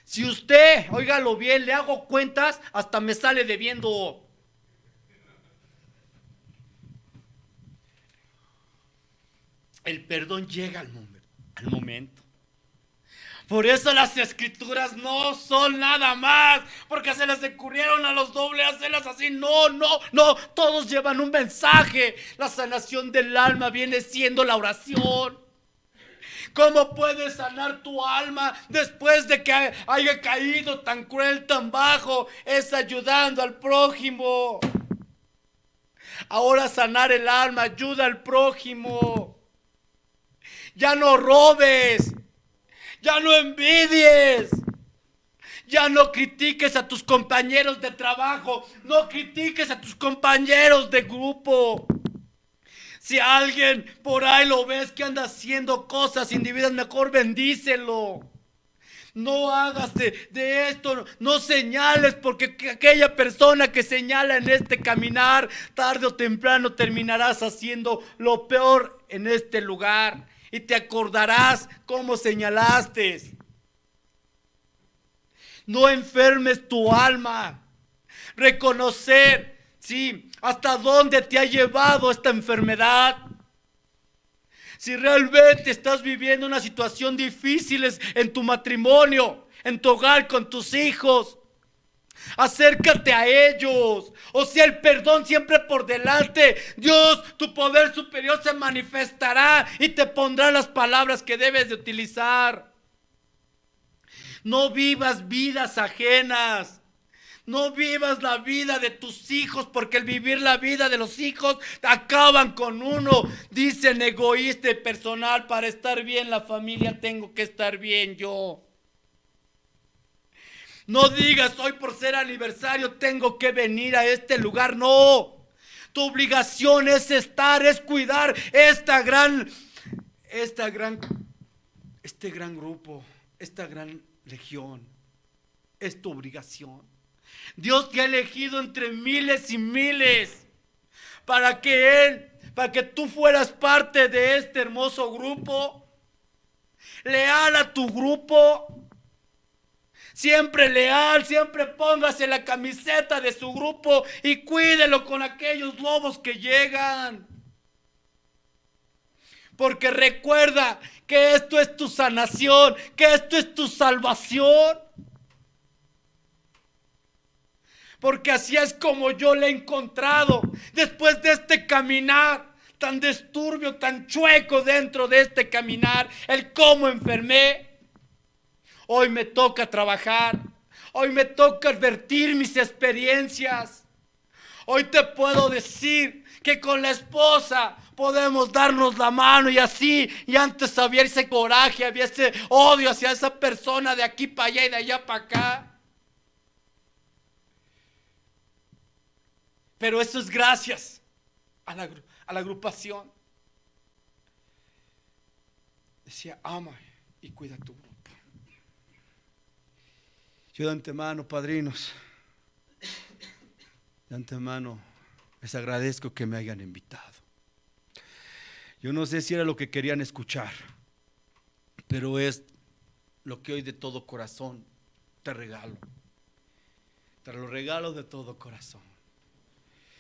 Si usted, óigalo bien, le hago cuentas, hasta me sale debiendo. El perdón llega al momento. Por eso las escrituras no son nada más porque se les ocurrieron a los dobles hacerlas así. No, todos llevan un mensaje. La sanación del alma viene siendo la oración. ¿Cómo puedes sanar tu alma después de que haya caído tan cruel, tan bajo? Es ayudando al prójimo. Ahora sanar el alma, ayuda al prójimo. Ya no robes, ya no envidies, ya no critiques a tus compañeros de trabajo, no critiques a tus compañeros de grupo. Si alguien por ahí lo ves que anda haciendo cosas indebidas, mejor bendícelo. No hagas de esto, no señales, porque aquella persona que señala en este caminar, tarde o temprano terminarás haciendo lo peor en este lugar. Y te acordarás cómo señalaste. No enfermes tu alma. Reconocer, sí, hasta dónde te ha llevado esta enfermedad. Si realmente estás viviendo una situación difícil en tu matrimonio, en tu hogar con tus hijos, acércate a ellos. O sea, el perdón siempre por delante. Dios, tu poder superior se manifestará y te pondrá las palabras que debes de utilizar. No vivas vidas ajenas. No vivas la vida de tus hijos, porque el vivir la vida de los hijos acaban con uno. Dicen egoísta y personal: para estar bien la familia tengo que estar bien yo. No digas: hoy por ser aniversario tengo que venir a este lugar. No, tu obligación es cuidar este gran grupo, esta gran legión. Es tu obligación. Dios te ha elegido entre miles y miles para que tú fueras parte de este hermoso grupo. Leal a tu grupo. Siempre leal, siempre póngase la camiseta de su grupo y cuídelo con aquellos lobos que llegan. Porque recuerda que esto es tu sanación, que esto es tu salvación. Porque así es como yo le he encontrado después de este caminar tan disturbio, tan chueco dentro de este caminar, el cómo enfermé. Hoy me toca trabajar, hoy me toca advertir mis experiencias. Hoy te puedo decir que con la esposa podemos darnos la mano y así, y antes había ese coraje, había ese odio hacia esa persona de aquí para allá y de allá para acá. Pero eso es gracias a la agrupación. Decía, ama y cuida tu grupo. Yo de antemano, padrinos, de antemano les agradezco que me hayan invitado. Yo no sé si era lo que querían escuchar, pero es lo que hoy de todo corazón te regalo. Te lo regalo de todo corazón.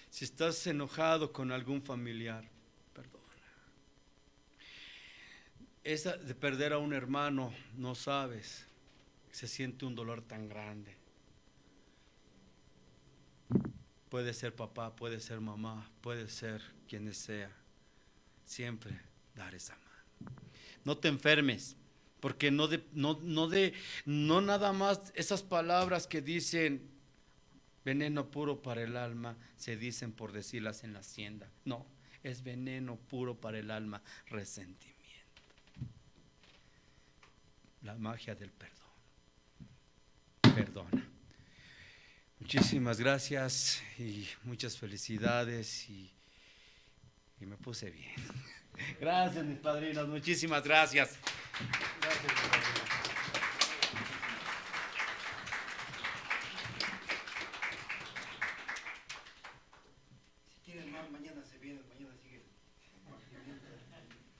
Si estás enojado con algún familiar, perdona. Esa de perder a un hermano, no sabes, se siente un dolor tan grande. Puede ser papá, puede ser mamá, puede ser quienes sea. Siempre dar esa mano. No te enfermes, porque no nada más esas palabras que dicen veneno puro para el alma, se dicen por decirlas en la hacienda. No, es veneno puro para el alma, resentimiento. La magia del perdón. Perdona. Muchísimas gracias y muchas felicidades y me puse bien. Gracias, mis padrinos, muchísimas gracias. Gracias, mis padrinos. Si quieren más, mañana se vienen, mañana sigue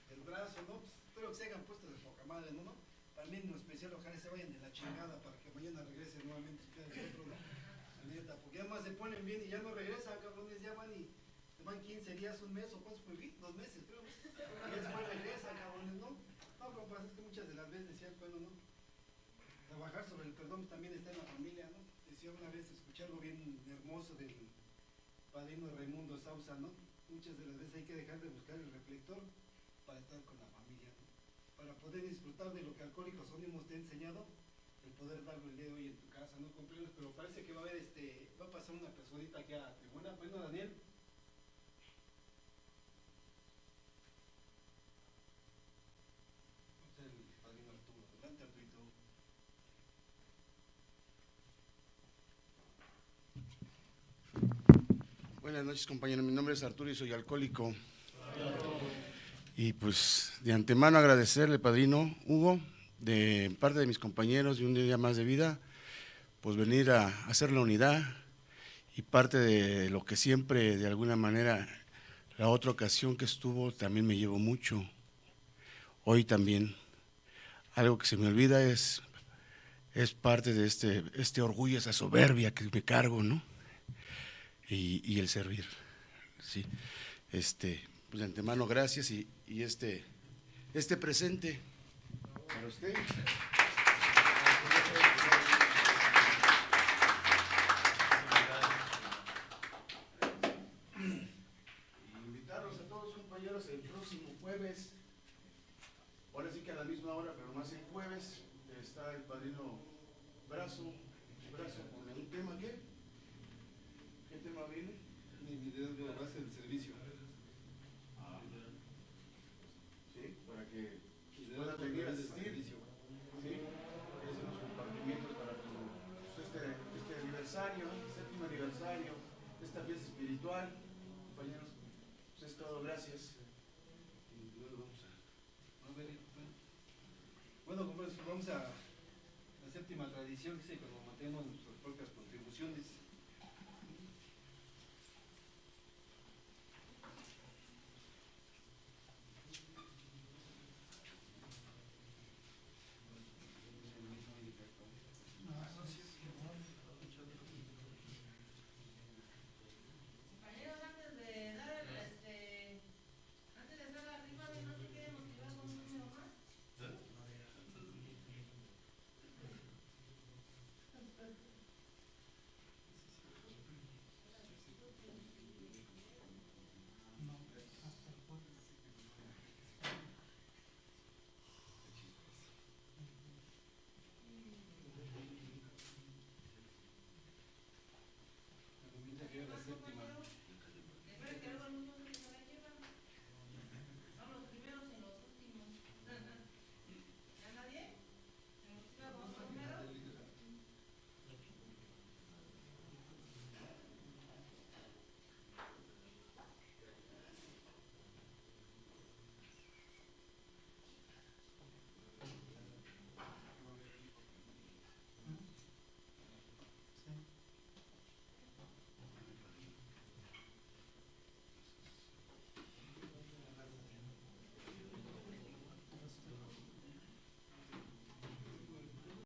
el brazo, ¿no? Pues espero que se hayan puesto de poca madre, ¿no? También en especial ojalá se vayan de la chingada para que mañana regresen nuevamente ustedes otro, ¿no? La neta, porque además se ponen bien y ya no regresan, cabrones, ya van y van 15 días, un mes o cuántos fue, 2 meses, creo. Y después regresan, cabrones, ¿no? No, compas, es que muchas de las veces decían, bueno, ¿no? Trabajar sobre el perdón también está en la familia, ¿no? Decía una vez, escuché algo bien hermoso del padrino Raimundo Sausa, ¿no? Muchas de las veces hay que dejar de buscar el reflector para estar con la familia, ¿no? Para poder disfrutar de lo que Alcohólicos Anónimos te ha enseñado, el poder darlo el día de hoy en tu casa, ¿no? Comprendes, pero parece que va a haber va a pasar una personita aquí a la tribuna. Bueno, Daniel. El padrino Arturo, adelante, Arturito. Buenas noches, compañeros. Mi nombre es Arturo y soy alcohólico. Y pues de antemano agradecerle, padrino Hugo, de parte de mis compañeros de un día más de vida, pues venir a hacer la unidad y parte de lo que siempre, de alguna manera, la otra ocasión que estuvo también me llevo mucho. Hoy también. Algo que se me olvida es parte de este orgullo, esa soberbia que me cargo, ¿no? Y el servir, ¿sí? Pues de antemano gracias y este presente para usted. Y invitarlos a todos, compañeros, el próximo jueves, ahora sí que a la misma hora, pero más el jueves, está el padrino Brazo con un tema. ¿Qué tema viene? Mi liderazgo a base del servicio. ¿Sí? Para que pueda venir a asistir. ¿Sí? Esos son los compartimientos para este aniversario, séptimo aniversario, esta fiesta espiritual. Compañeros, pues es todo, gracias. Y luego vamos a ver. Bueno, compañeros, vamos a la séptima tradición, dice, cuando mantenemos nuestras propias contribuciones.